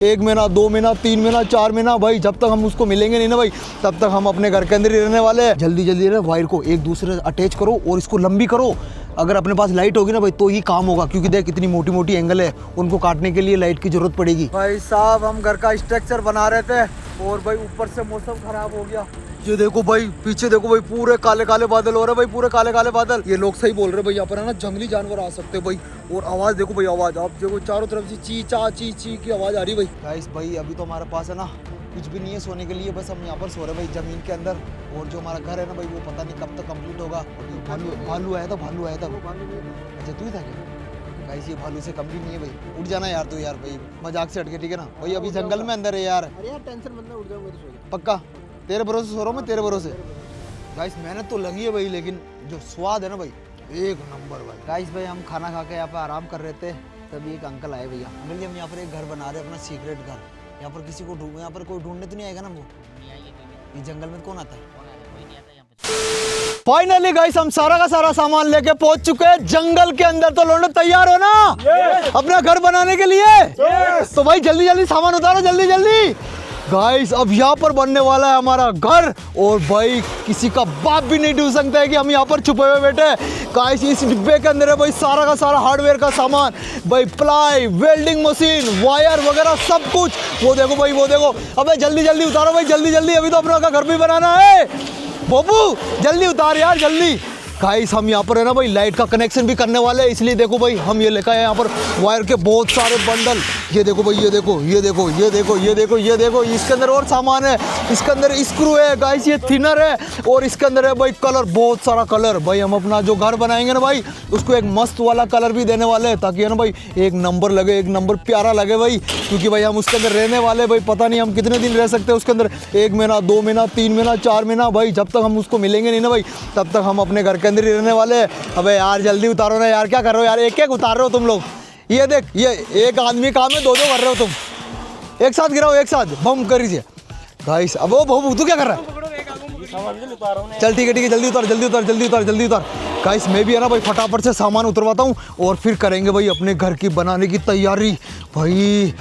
1 महीना 2 महीना 3 महीना 4 महीना भाई, जब तक हम उसको मिलेंगे नहीं ना भाई, तब तक हम अपने घर के अंदर ही रहने वाले हैं। जल्दी जल्दी ना वायर को एक दूसरे से अटैच करो और इसको लंबी करो। अगर अपने पास लाइट होगी ना भाई तो ही काम होगा, क्योंकि देख कितनी मोटी मोटी एंगल है, उनको काटने के लिए लाइट की जरूरत पड़ेगी। भाई साहब हम घर का स्ट्रक्चर बना रहे थे और भाई ऊपर से मौसम खराब हो गया। ये देखो भाई, पीछे देखो भाई, पूरे काले काले बादल हो रहे भाई, पूरे काले काले बादल। ये लोग सही बोल रहे भाई, यहाँ पर है ना जंगली जानवर आ सकते हैं भाई। और आवाज देखो भाई, आवाज आप देखो चारों तरफ से ची चा ची ची की आवाज आ रही भाई। गाइस भाई अभी तो हमारे पास है ना कुछ भी नहीं है सोने के लिए, बस हम यहाँ पर सो रहे भाई जमीन के अंदर। और जो हमारा घर है ना भाई वो पता नहीं कब तक कंप्लीट होगा। भालू आया था, भालू आया था। अच्छा तू ही था क्या? गाइस ये भालू से कम भी नहीं है भाई। उठ जाना यार तू यार भाई, मजाक से हटके ठीक है ना भाई, अभी जंगल में अंदर है यार। अरे यार टेंशन मत ले, उठ जाऊंगा तो सो जा। पक्का तेरे भरोसे सो रहा हूँ मैं, तेरे भरोसे। गाइस मेहनत तो लगी है भाई, लेकिन जो स्वाद है ना भाई एक नंबर भाई। गाइस भाई हम खाना खा के यहाँ पे आराम कर रहे थे, तभी एक अंकल आए भैया। अंकल हम यहाँ पर एक घर बना रहे हैं, अपना सीक्रेट घर। यहाँ पर किसी को ढूंढ, यहाँ पर कोई ढूंढने तो नहीं आएगा ना? वो ये जंगल में कौन आता है? फाइनली गाइस हम सारा का सारा सामान लेके पहुंच चुके हैं जंगल के अंदर। तो लोग तैयार हो ना अपना घर बनाने के लिए? तो भाई जल्दी जल्दी सामान उतारो, जल्दी जल्दी। गाइस अब यहाँ पर बनने वाला है हमारा घर, और भाई किसी का बाप भी नहीं ढूंढ सकता है कि हम यहाँ पर छुपे हुए बैठे। गाइस इस डिब्बे के अंदर है भाई सारा का सारा हार्डवेयर का सामान भाई, प्लाई, वेल्डिंग मशीन, वायर वगैरह सब कुछ। वो देखो भाई, वो देखो। अबे जल्दी जल्दी उतारो भाई, जल्दी जल्दी, अभी तो अपना का घर भी बनाना है। बाबू जल्दी उतार यार जल्दी। गाइस हम यहाँ पर है ना भाई लाइट का कनेक्शन भी करने वाले हैं, इसलिए देखो भाई हम ये लेकर आए यहाँ पर वायर के बहुत सारे बंडल। ये देखो भाई, ये देखो, ये देखो, ये देखो, ये देखो, ये देखो। इसके अंदर और सामान है, इसके अंदर स्क्रू है गाइस, ये थिनर है, और इसके अंदर है भाई कलर, बहुत सारा कलर। भाई हम अपना जो घर बनाएंगे ना भाई उसको एक मस्त वाला कलर भी देने वाले हैं, ताकि है ना भाई एक नंबर लगे, एक नंबर प्यारा लगे भाई। क्योंकि भाई हम उसके अंदर रहने वाले भाई, पता नहीं हम कितने दिन रह सकते हैं उसके अंदर। 1 महीना 2 महीना 3 महीना 4 महीना भाई, जब तक हम उसको मिलेंगे नहीं ना भाई, तब तक हम अपने घर के अंदर ही रहने वाले हैं। अबे यार जल्दी उतारो ना यार, क्या कर रहे हो यार? एक एक उतार रहे हो तुम लोग। ये देख, ये एक आदमी काम में 2-2 कर रहे हो तुम। एक साथ गिराओ, एक साथ बम कर दीजिए गाइस। अब वो बहु तू क्या कर रहा है? चल ठीक है ठीक है, जल्दी उतार, जल्दी उतार, जल्दी उतार, जल्दी उतार। गाइस मैं भी है ना भाई फटाफट से सामान उतरवाता हूँ और फिर करेंगे भाई अपने घर की बनाने की तैयारी। भाई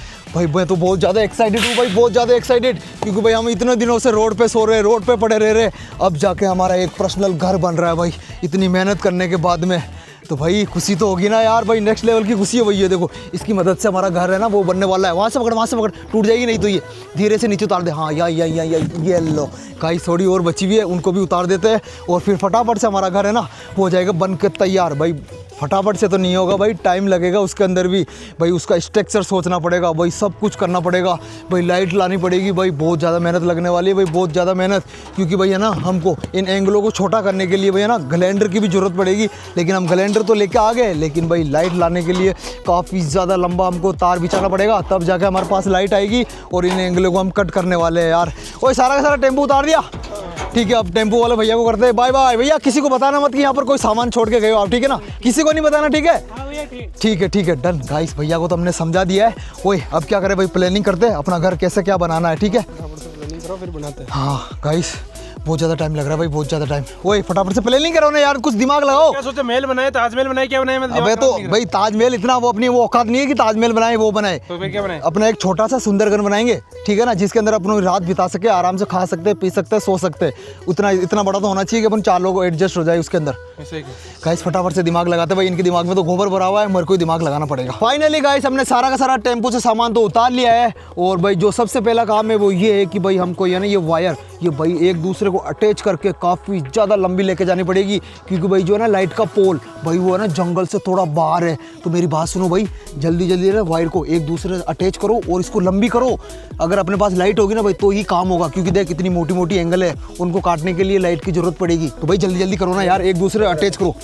मैं तो बहुत ज़्यादा एक्साइटेड हूँ भाई, बहुत ज़्यादा एक्साइटेड, क्योंकि भाई हम इतने दिनों से रोड पे सो रहे, रोड पे पड़े रह रहे, अब जाके हमारा एक पर्सनल घर बन रहा है भाई, इतनी मेहनत करने के बाद में। तो भाई खुशी तो होगी ना यार भाई, नेक्स्ट लेवल की खुशी है भाई। ये देखो इसकी मदद से हमारा घर है ना वो बनने वाला है। वहाँ से पकड़, वहाँ से पकड़, टूट जाएगी नहीं तो ये धीरे से नीचे उतार दे। हाँ या ये लो गाइस, थोड़ी और बची हुई है, उनको भी उतार देते हैं और फिर फटाफट से हमारा घर है ना हो जाएगा बन के तैयार। भाई फटाफट से तो नहीं होगा भाई, टाइम लगेगा उसके अंदर भी भाई, उसका स्ट्रक्चर सोचना पड़ेगा भाई, सब कुछ करना पड़ेगा भाई, लाइट लानी पड़ेगी भाई, बहुत ज़्यादा मेहनत लगने वाली है भाई, बहुत ज़्यादा मेहनत। क्योंकि भाई है ना हमको इन एंगलों को छोटा करने के लिए भाई है ना ग्लैंडर की भी ज़रूरत पड़ेगी, लेकिन हम ग्लैंडर तो लेके आ गए, लेकिन भाई लाइट लाने के लिए काफ़ी ज़्यादा लंबा हमको तार बिछाना पड़ेगा, तब जाके हमारे पास लाइट आएगी और इन एंगलों को हम कट करने वाले हैं यार। ओए सारा का सारा टेम्पो उतार दिया? ठीक है, अब टेम्पो वाले भैया को करते हैं बाय बाय। भैया किसी को बताना मत कि यहाँ पर कोई सामान छोड़ के गए हो आप, ठीक है ना? किसी को नहीं बताना, ठीक है? ठीक है ठीक है, डन। गाइस भैया को तो हमने समझा दिया है। ओए अब क्या करें भाई, प्लानिंग करते हैं अपना घर कैसे क्या बनाना है, ठीक है? प्लानिंग करो फिर बनाते हैं। हाँ गाइस बहुत ज़्यादा टाइम लग रहा है भाई, बहुत ज़्यादा टाइम। ओए फटाफट से प्लानिंग करो ना यार, कुछ दिमाग लगाओ। क्या सोचे, महल बनाए, ताजमहल बनाए, क्या बनाए? अबे तो भाई ताजमहल इतना वो अपनी वो औकात नहीं है कि ताजमहल बनाए वो बनाए। तो फिर क्या बनाए? अपना एक छोटा सा सुंदर घर बनाएंगे, ठीक है ना, जिसके अंदर अपन रात बिता सके, आराम से खा सकते, पी सकते, सो सकते। उतना इतना बड़ा तो होना चाहिए कि अपन 4 लोग एडजस्ट हो जाए उसके अंदर। गाइस फटाफट से दिमाग लगाते भाई, इनके दिमाग में तो गोबर भरा हुआ है, मेरे को दिमाग लगाना पड़ेगा। फाइनली गाइस हमने सारा का सारा टेम्पो से सामान तो उतार लिया है, और भाई जो सबसे पहला काम है वो ये है कि भाई हमको ये ना ये वायर ये भाई एक दूसरे को अटैच करके काफ़ी ज़्यादा लंबी लेके जानी पड़ेगी, क्योंकि भाई जो है ना लाइट का पोल भाई वो है ना जंगल से थोड़ा बाहर है। तो मेरी बात सुनो भाई, जल्दी जल्दी ना वायर को एक दूसरे से अटैच करो और इसको लंबी करो। अगर अपने पास लाइट होगी ना भाई तो ही काम होगा, क्योंकि देख कितनी मोटी मोटी एंगल है, उनको काटने के लिए लाइट की ज़रूरत पड़ेगी। तो भाई जल्दी जल्दी करो ना यार, एक दूसरे अटैच करो।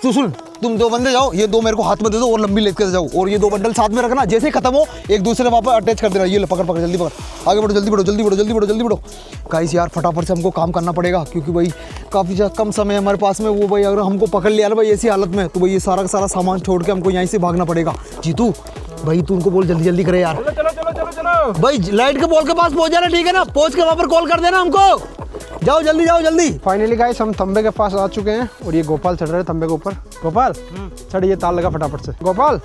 तो सुन, तुम 2 बंदे जाओ, ये 2 मेरे को हाथ में दे दो और लंबी लेकर जाओ, और ये 2 बंडल साथ में रखना, जैसे ही खत्म हो एक दूसरे वहाँ पर अटैच कर देना। ये ले पकड़, जल्दी पकड़, आगे बढ़ो, जल्दी बढ़ो, जल्दी बढ़ो, जल्दी बढ़ो, जल्दी बढ़ो। गाइस यार फटाफट से हमको काम करना पड़ेगा, क्योंकि भाई काफ़ी ज़्यादा कम समय हमारे पास में। वो भाई अगर हमको पकड़ लिया ना भाई ऐसी हालत में, तो भाई ये सारा का सारा सामान छोड़ के हमको यहीं से भागना पड़ेगा। जीतू भाई तू उनको बोल जल्दी जल्दी करे यार। चलो चलो चलो चलो भाई लाइट के पोल के पास पहुँच जाना, ठीक है ना? पहुँच के वहाँ पर कॉल कर देना हमको। जाओ जल्दी जाओ जल्दी। फाइनली गाइस हम तंबे के पास आ चुके हैं और ये गोपाल चढ़ रहे हैं तंबे के ऊपर। गोपाल चढ़, ये तार लगा फटाफट से। गोपाल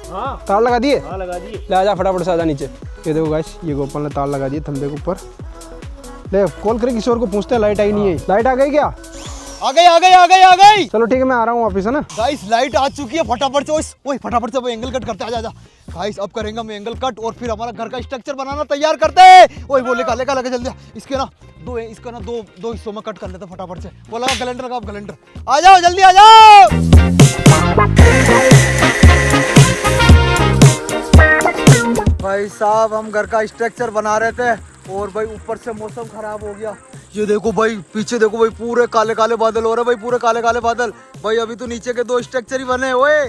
तार लगा दिए? हाँ लगा दिए। ले आजा फटाफट से, आजा नीचे। ये देखो गाइस, ये गोपाल ने तार लगा दिए तंबे के ऊपर। ले कॉल करे किसी और को, पूछते हैं लाइट आई नहीं है। लाइट आ गई क्या? आ गई आ गई आ गई आ गई। चलो ठीक है, मैं आ रहा हूँ वापिस, है ना। गाइस लाइट आ चुकी है, फटाफट से ओए फटाफट से वो एंगल कट करते, आजा आजा। गाइस अब करेंगे हम एंगल कट और फिर हमारा घर का स्ट्रक्चर बनाना तैयार करते हैं। ओए वो लेका लेका लेके जल्दी इसके ना दो हिस्सों में कट कर लेते फटाफट से। वो लगा कैलेंडर, लगा कैलेंडर। आ जाओ जल्दी आ जाओ। भाई साहब हम घर का स्ट्रक्चर बना रहे थे और भाई ऊपर से मौसम खराब हो गया। ये देखो भाई, पीछे देखो भाई, पूरे काले काले बादल हो रहे भाई, पूरे काले काले बादल। भाई अभी तो नीचे के 2 स्ट्रक्चर ही बने। ओए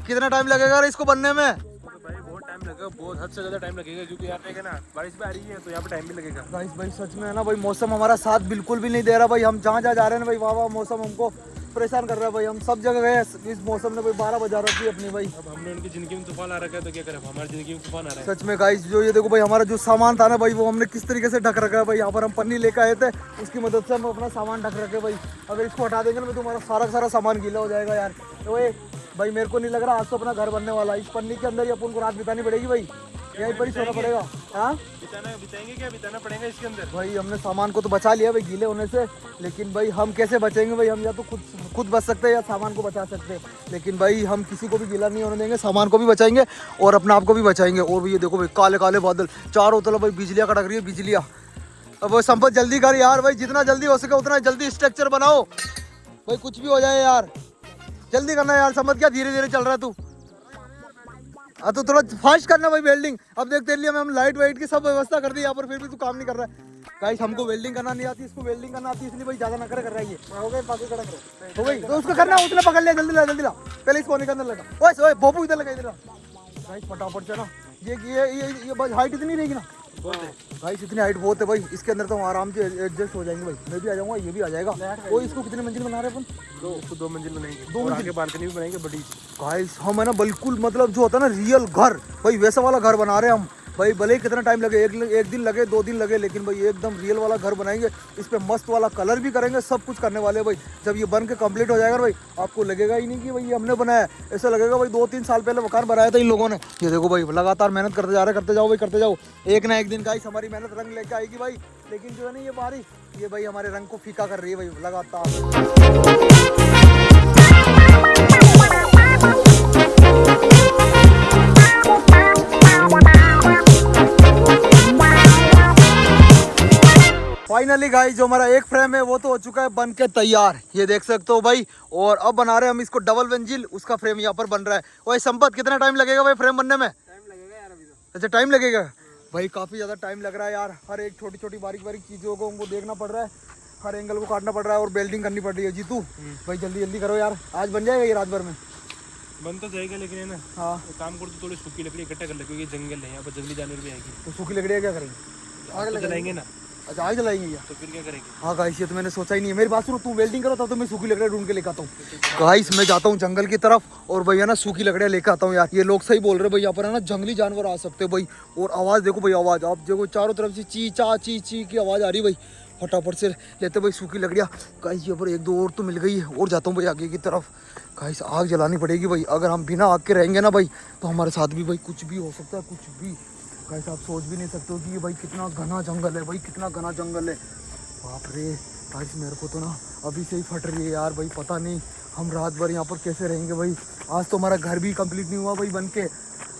कितना टाइम लगेगा इसको बनने में? भाई बहुत टाइम लगेगा, बहुत हद से ज्यादा टाइम लगेगा, क्योंकि यहाँ पे ना बारिश भी आ रही है तो यहाँ पे टाइम भी लगेगा। गाइस भाई सच में है ना भाई, मौसम हमारा साथ बिल्कुल भी नहीं दे रहा भाई। हम जहाँ जहाँ जा रहे हैं भाई, वाह वाह, मौसम हमको परेशान कर रहा है भाई। हम सब जगह गए, इस मौसम ने भाई 12 बजा रखी है अपनी भाई। अब हमने उनकी जिंदगी में तूफान आ रखा है तो क्या करें, हमारी जिंदगी में तूफान आ रहा है। सच में गाइस, जो ये देखो भाई, हमारा जो सामान था ना भाई, वो हमने किस तरीके से ढक रखा है भाई। यहाँ पर हम पन्नी लेकर आए थे, उसकी मदद से हम अपना सामान ढक रखे भाई। अगर इसको हटा देंगे ना तो हमारा सारा का सारा सामान गीला हो जाएगा यार। तो भाई मेरे को नहीं लग रहा आज तो अपना घर बनने वाला है। इस पन्नी के अंदर ही अपन को रात बितानी पड़ेगी भाई, यहीं पर ही सोना पड़ेगा। हाँ बिताएंगे क्या, बिताना पड़ेगा इसके अंदर। भाई हमने सामान को तो बचा लिया भाई गीले होने से, लेकिन भाई हम कैसे बचेंगे भाई? हम या तो खुद बच सकते हैं या सामान को बचा सकते हैं, लेकिन भाई हम किसी को भी गीला नहीं होने देंगे। सामान को भी बचाएंगे और अपने आप को भी बचाएंगे। और भी ये देखो भाई, काले काले बादल चारों तरफ भाई, बिजलियाँ कड़क रही है, बिजलियाँ। अब वो संपत जल्दी कर यार भाई, जितना जल्दी हो सके उतना जल्दी स्ट्रक्चर बनाओ भाई, कुछ भी हो जाए यार, जल्दी करना यार। संपत क्या धीरे धीरे चल रहा है तू? हाँ तो थोड़ा फास्ट करना भाई वेल्डिंग। अब देख तेरे लिए हम लाइट वाइट की सब व्यवस्था कर दी यहाँ पर, फिर भी तू काम नहीं कर रहा है। गाइस हमको वेल्डिंग करना नहीं आती, इसको वेल्डिंग करना आती है, इसलिए भाई ज्यादा नखरे कर रहा है ये। हो गए बाकी कड़ा करो, हो गई तो उसको करना, उसने पकड़ लिया। जल्दी ला जल्दी ला, पहले इस कोने के अंदर लगा। ओए ओए भोपू इधर लगा, इधर ला। गाइस फटाफट से ना, ये बस हाइट इतनी रहेगी ना गाइस, इतनी हाइट बहुत है भाई। इसके अंदर तो हम आराम से एडजस्ट हो जाएंगे भाई। मैं भी आ जाऊंगा, ये भी आ जाएगा। वो इसको कितने मंजिल बना रहे हैं अपन? 2 मंजिल बनाएंगे, 2 और मंजिल आगे बालकनी भी बनाएंगे बड़ी। गाइस हम है ना बिल्कुल, मतलब जो होता है ना रियल घर भाई, वैसा वाला घर बना रहे हैं हम भाई। भले ही कितना टाइम लगे, एक दिन लगे, 2 दिन लगे, लेकिन भाई एकदम रियल वाला घर बनाएंगे। इस पे मस्त वाला कलर भी करेंगे, सब कुछ करने वाले भाई। जब ये बन के कंप्लीट हो जाएगा भाई, आपको लगेगा ही नहीं कि भाई ये हमने बनाया, ऐसा लगेगा भाई 2-3 साल पहले मकान बनाया था इन लोगों ने। ये देखो भाई, लगातार मेहनत करते जा रहे, करते जाओ भाई, करते जाओ। एक ना एक दिन गाइस हमारी मेहनत रंग लेके आएगी भाई। लेकिन जो है ना ये बारिश, ये भाई हमारे रंग को फीका कर रही है भाई लगातार। फाइनली गाइस जो हमारा एक फ्रेम है वो तो हो चुका है बन के तैयार, ये देख सकते हो भाई। और अब बना रहे हैं हम इसको डबल मंजिल, उसका फ्रेम यहाँ पर बन रहा है। वही संपत कितना टाइम लगेगा भाई फ्रेम बनने में? टाइम लगेगा यार अभी तो। अच्छा टाइम लगेगा भाई, काफ़ी ज़्यादा टाइम लग रहा है यार। हर एक छोटी छोटी बारीक बारीक चीज़ों को हमको देखना पड़ रहा है, हर एंगल को काटना पड़ रहा है और बेल्डिंग करनी पड़ रही है। जीतू भाई जल्दी जल्दी करो यार, आज बन जाएगा ये रात भर में? बन तो जाएगा, लेकिन है ना, हाँ तो काम कर तो थोड़ी सूखी लकड़ी इकट्ठा कर ले, क्योंकि जंगल है यहाँ पर, जंगली जानवर भी आएंगे। तो सूखी लकड़ियाँ क्या करेंगे? आग तो जलाएंगे ना। अच्छा आग जलाएंगे क्या? तो फिर क्या करेंगे? हाँ गाइस ये तो मैंने सोचा ही नहीं है। मेरी बात सुनो, तू वेल्डिंग करो तब तो मैं सूखी लकड़ियाँ ढूंढ के लेकर आता हूँ। गाइस मैं जाता हूँ जंगल की तरफ और भैया ना सूखी लकड़ियाँ लेकर आता हूँ यार। ये लोग सही बोल रहे हैं भाई, यहाँ पर है ना जंगली जानवर आ सकते हैं भाई। और आवाज़ देखो भाई, आवाज़ आप देखो चारों तरफ से ची ची की आवाज़ आ रही भाई। फटाफट से लेते भाई सूखी लकड़ियाँ। गाइस यहाँ पर 1-2 और तो मिल गई है, और जाता हूँ भाई आगे की तरफ। गाइस आग जलानी पड़ेगी भाई, अगर हम बिना आग के रहेंगे ना भाई तो हमारे साथ भी भाई कुछ भी हो सकता है, कुछ भी। गाइस आप सोच भी नहीं सकते हो कि ये भाई कितना घना जंगल है भाई, कितना घना जंगल है, बाप रे। गाइस मेरे को तो ना अभी से ही फट रही है यार भाई, पता नहीं हम रात भर यहाँ पर कैसे रहेंगे भाई। आज तो हमारा घर भी कंप्लीट नहीं हुआ भाई बन के।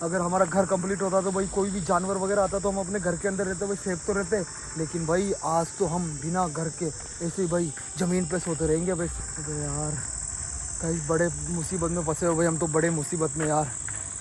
अगर हमारा घर कंप्लीट होता तो भाई कोई भी जानवर वगैरह आता तो हम अपने घर के अंदर रहते भाई, सेफ तो रहते। लेकिन भाई आज तो हम बिना घर के ऐसे ही भाई ज़मीन पे सोते रहेंगे भाई। अरे यार गाइस बड़े मुसीबत में फंसे हो भाई हम तो, बड़े मुसीबत में यार।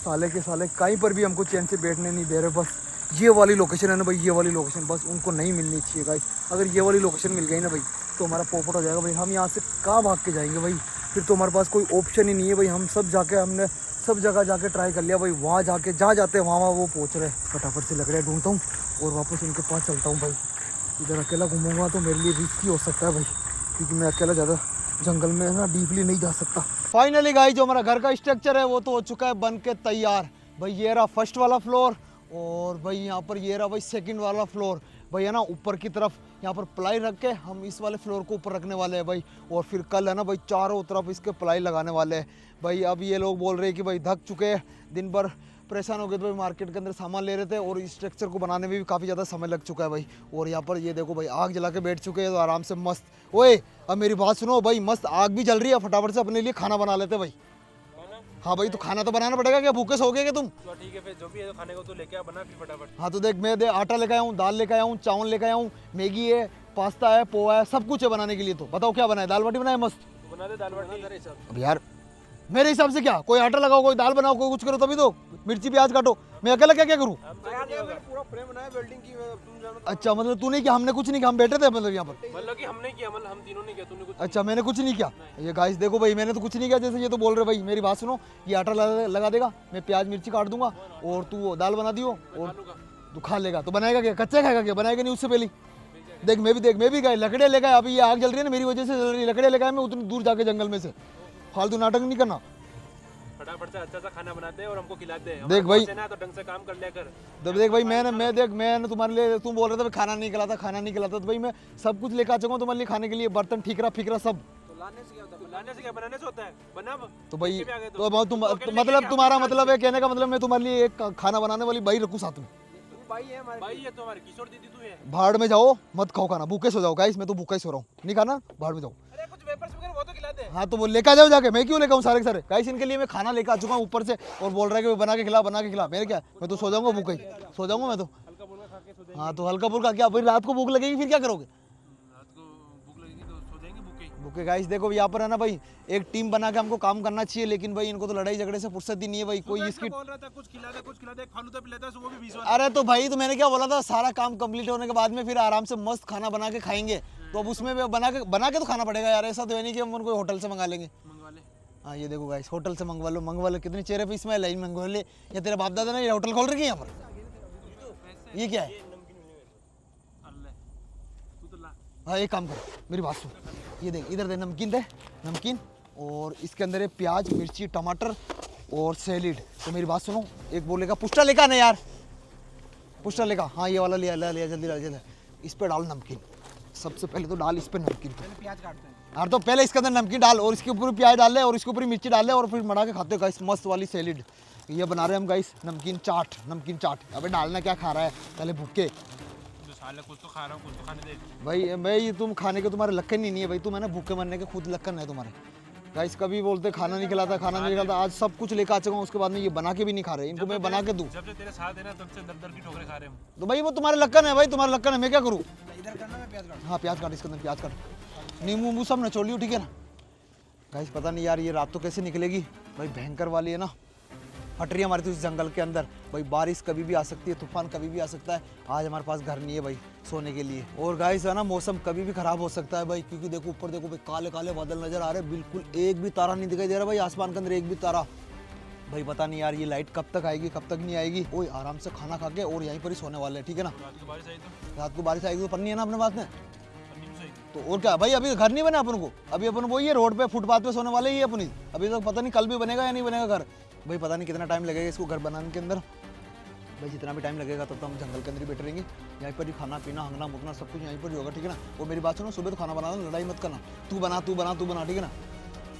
साले के साले कहीं पर भी हमको चैन से बैठने नहीं दे रहे। बस ये वाली लोकेशन है ना भाई, ये वाली लोकेशन बस उनको नहीं मिलनी चाहिए गाइस। अगर ये वाली लोकेशन मिल गई ना भाई तो हमारा पोपट हो जाएगा भाई। हम यहाँ से कहाँ भाग के जाएंगे भाई, फिर तो हमारे पास कोई ऑप्शन ही नहीं है भाई। हम हमने सब जगह जाके ट्राई कर लिया भाई, वहाँ जाके जहाँ जाते हैं वहाँ वो पहुँच रहे। फटाफट से लकड़ियाँ ढूंढता हूँ और वापस उनके पास चलता हूँ भाई। इधर अकेला घूमूंगा तो मेरे लिए रिस्की हो सकता है भाई, क्योंकि मैं अकेला ज़्यादा जंगल में ना डीपली नहीं जा सकता। फाइनली गाइस जो हमारा घर का स्ट्रक्चर है वो तो हो चुका है बन के तैयार भाई। ये रहा फर्स्ट वाला फ्लोर और भाई यहाँ पर ये रहा भाई सेकंड वाला फ्लोर भाई, है ना, ऊपर की तरफ यहाँ पर प्लाई रख के हम इस वाले फ्लोर को ऊपर रखने वाले हैं भाई। और फिर कल है ना भाई चारों तरफ इसके प्लाई लगाने वाले हैं भाई। अब ये लोग बोल रहे हैं कि भाई थक चुके हैं, दिन भर परेशान हो गए, तो भाई मार्केट के अंदर सामान ले रहे थे और इस स्ट्रक्चर को बनाने में भी काफ़ी ज़्यादा समय लग चुका है भाई। और यहाँ पर ये देखो भाई आग जला के बैठ चुके हैं तो आराम से मस्त। ओए अब मेरी बात सुनो भाई, मस्त आग भी जल रही है, फटाफट से अपने लिए खाना बना लेते भाई। हाँ भाई, तो खाना तो बनाना पड़ेगा, क्या भूखे सो गए क्या तुम? तो ठीक है, फिर जो भी है खाने को तो लेके आ, बना फिर फटाफट। हाँ तो देख, मैं आटा लेके आया हूँ, दाल लेके आया हूँ, चावल लेके आया हूँ, मैगी है, पास्ता है, पोहा है, सब कुछ है बनाने के लिए। तो बताओ क्या बनाए? दाल बाटी बनाए मस्त। तो बना दे दाल बाटी। अब यार मेरे हिसाब से क्या, कोई आटा लगाओ, कोई दाल बनाओ, कोई कुछ करो, तभी तो मिर्ची प्याज काटो। मैं अकेला क्या क्या करूँ? पूरा फ्रेम बनाया बिल्डिंग की, तुम जानो। अच्छा मतलब तूने किया, हमने कुछ नहीं किया, हम बैठे थे मतलब यहाँ पर। मतलब कि हमने किया, मतलब हम तीनों ने किया, तूने कुछ। अच्छा मैंने कुछ नहीं किया। ये गाइस देखो भाई, मैंने तो कुछ नहीं किया, जैसे ये तो बोल रहे भाई। मेरी बात सुनो, ये आटा लगा देगा, मैं प्याज मिर्ची काट दूंगा और तू दाल बना दियो और तू खा लेगा। तो बनाएगा क्या? कच्चा खाएगा क्या? बनाएगा नहीं उससे पहले। देख मैं भी गए, लकड़े ले गए। अभी ये आग जल रही है ना, मेरी वजह से जल रही है। लकड़े ले गए मैं उतनी दूर जाके जंगल में से। फालतू नाटक नहीं करना, फटाफट से अच्छा सा खाना बनाते हैं और हमको खिलाते हैं। देख भाई, ना तो ढंग से काम कर लिया कर। देख भाई, मैंने तुम्हारे लिए, तुम बोल रहे थे खाना नहीं खिलाता, तो भाई मैं सब कुछ लेकर आ चुका हूँ तुम्हारे लिए खाने के लिए, बर्तन ठीकरा फिकरा सब। तो लाने से क्या होता है? लाने से क्या, बनाने से होता है। बना तो भाई मतलब तुम्हारा मतलब है, कहने का मतलब मैं तुम्हारे लिए एक खाना बनाने वाली भाई रखूँ साथ में? भाई है तुम्हारी किशोर दीदी, तू है। भाड़ में जाओ, मत खाओ खाना, भूखे सो जाओ गाइस। मैं तो भूखा ही सो रहा हूँ, नहीं खाना, भाड़ में जाओ। अरे कुछ वेपर्स वगैरह वो तो खिलाते हैं। हाँ तो वो लेकर जाओ जाके, मैं क्यों लेकर आऊँ सारे के सारे गाइस? इनके लिए मैं खाना लेकर आ चुका हूँ ऊपर से, और बोल रहा है कि बना के खिला। मेरे क्या, मैं तो सो जाऊंगा, भूखा ही सो जाऊंगा मैं तो। हल्का फुल्का खा के सो जाएंगे। हाँ तो हल्का फुल्का क्या भाई, रात को भूख लगेगी फिर क्या करोगे? रात को भूख लगेगी तो सो जाएंगे भूखे। भूखे गाइस देखो यहाँ पर है ना भाई, एक टीम बना के हमको काम करना चाहिए, लेकिन भाई इनको तो लड़ाई झगड़े से फुर्सत ही नहीं है भाई। कोई इसकी बोल रहा था कुछ खिला दे, फालूदा पिलाता है, वो भी 20 वाला। अरे तो भाई, तो मैंने क्या बोला था, सारा काम कंप्लीट होने के बाद में फिर आराम से मस्त खाना बना के खाएंगे। तो अब उसमें बना के तो खाना पड़ेगा यार। ऐसा तो है नहीं कि हम उनको होटल से मंगा लेंगे। मंगवा ले। हाँ ये देखो गाइस, होटल से मंगवा लो। कितनी चेहरे पे इसमें लाइन मंगवा ले। या तेरे बाप दादा ने ये होटल खोल रखी है यहाँ पर? ये क्या है? अल्लाह तू तो ला। हाँ एक काम कर, मेरी बात सुन, ये देख इधर दे, नमकीन और इसके अंदर है प्याज मिर्ची टमाटर और सैलिड। तो मेरी बात सुनो, एक बोलेगा पुष्टा लेकर आना यार, पुष्टा लेकर। हाँ ये वाला लिया जल्दी। इस पे डाल नमकीन, सबसे पहले तो डाल इस पे नमकीन। प्याज काटते हैं यार तो पहले इसके अंदर नमकीन डाल और इसके ऊपर प्याज डाल ले और इसके ऊपर मिर्ची डाल ले और फिर मड़ा के खाते हो गाइस, मस्त वाली सैलिड। ये बना रहे हैं हम गाइस नमकीन चाट। अबे डालना क्या खा रहा है पहले भूखे जो साले कुछ तो खा रहा हूँ, कुछ तो खाने दे। भाई तुम खाने के तुम्हारे लक्कन ही नहीं है भाई। तुम है ना भूखे मरने के खुद लक्कन है तुम्हारे गाइस। कभी बोलते खाना नहीं खिलाता, आज सब कुछ लेकर आ चुका हूँ, उसके बाद में ये बना के भी नहीं खा रहे। इनको मैं बना के दूँ? जब से तेरे साथ है ना तब से दर की ठोकरें खा रहे हैं हम। तो भाई वो तुम्हारे लक्कन है भाई, तुम्हारा लक्कन है, मैं क्या करूँ? इधर करना, मैं प्याज काट। हाँ प्याज काट, इसके अंदर प्याज काट, नींबू सब नचोड़ लियो, ठीक है ना गाइस? पता नहीं यार ये रात तो कैसे निकलेगी भाई, भयंकर वाली है ना, फट रही है हमारी तो इस जंगल के अंदर भाई। बारिश कभी भी आ सकती है, तूफान कभी भी आ सकता है। आज हमारे पास घर नहीं है भाई सोने के लिए। और गाइस है ना, मौसम कभी भी खराब हो सकता है भाई, क्योंकि देखो ऊपर देखो भाई, काले काले बादल नजर आ रहे हैं, बिल्कुल एक भी तारा नहीं दिखाई दे रहा भाई आसमान के अंदर, एक भी तारा भाई। पता नहीं यार ये लाइट कब तक आएगी कब तक नहीं आएगी। ओए आराम से खाना खा के और यहीं पर ही सोने वाले हैं, ठीक है ना? रात को बारिश आई तो रात को बारिश आएगी तो पन्नी है ना अपने पास में, पन्नी में सही। तो और क्या भाई। अभी घर नहीं बना अपन को, अभी अपन वो ये रोड पे फुटपाथ पे सोने वाले ही है अपनी। अभी तो पता नहीं कल भी बनेगा या नहीं बनेगा घर भाई, पता नहीं कितना टाइम लगेगा इसको घर बनाने के अंदर भाई। जितना भी टाइम लगेगा तब तो हम जंगल के अंदर ही बैठे रहेंगे, यहीं पर ही खाना पीना हंगना मुकना सब कुछ यहीं पर ही होगा, ठीक है ना? और मेरी बात सुनो, सुबह तो खाना बनाना, लड़ाई मत करना, तू बना, ठीक है ना?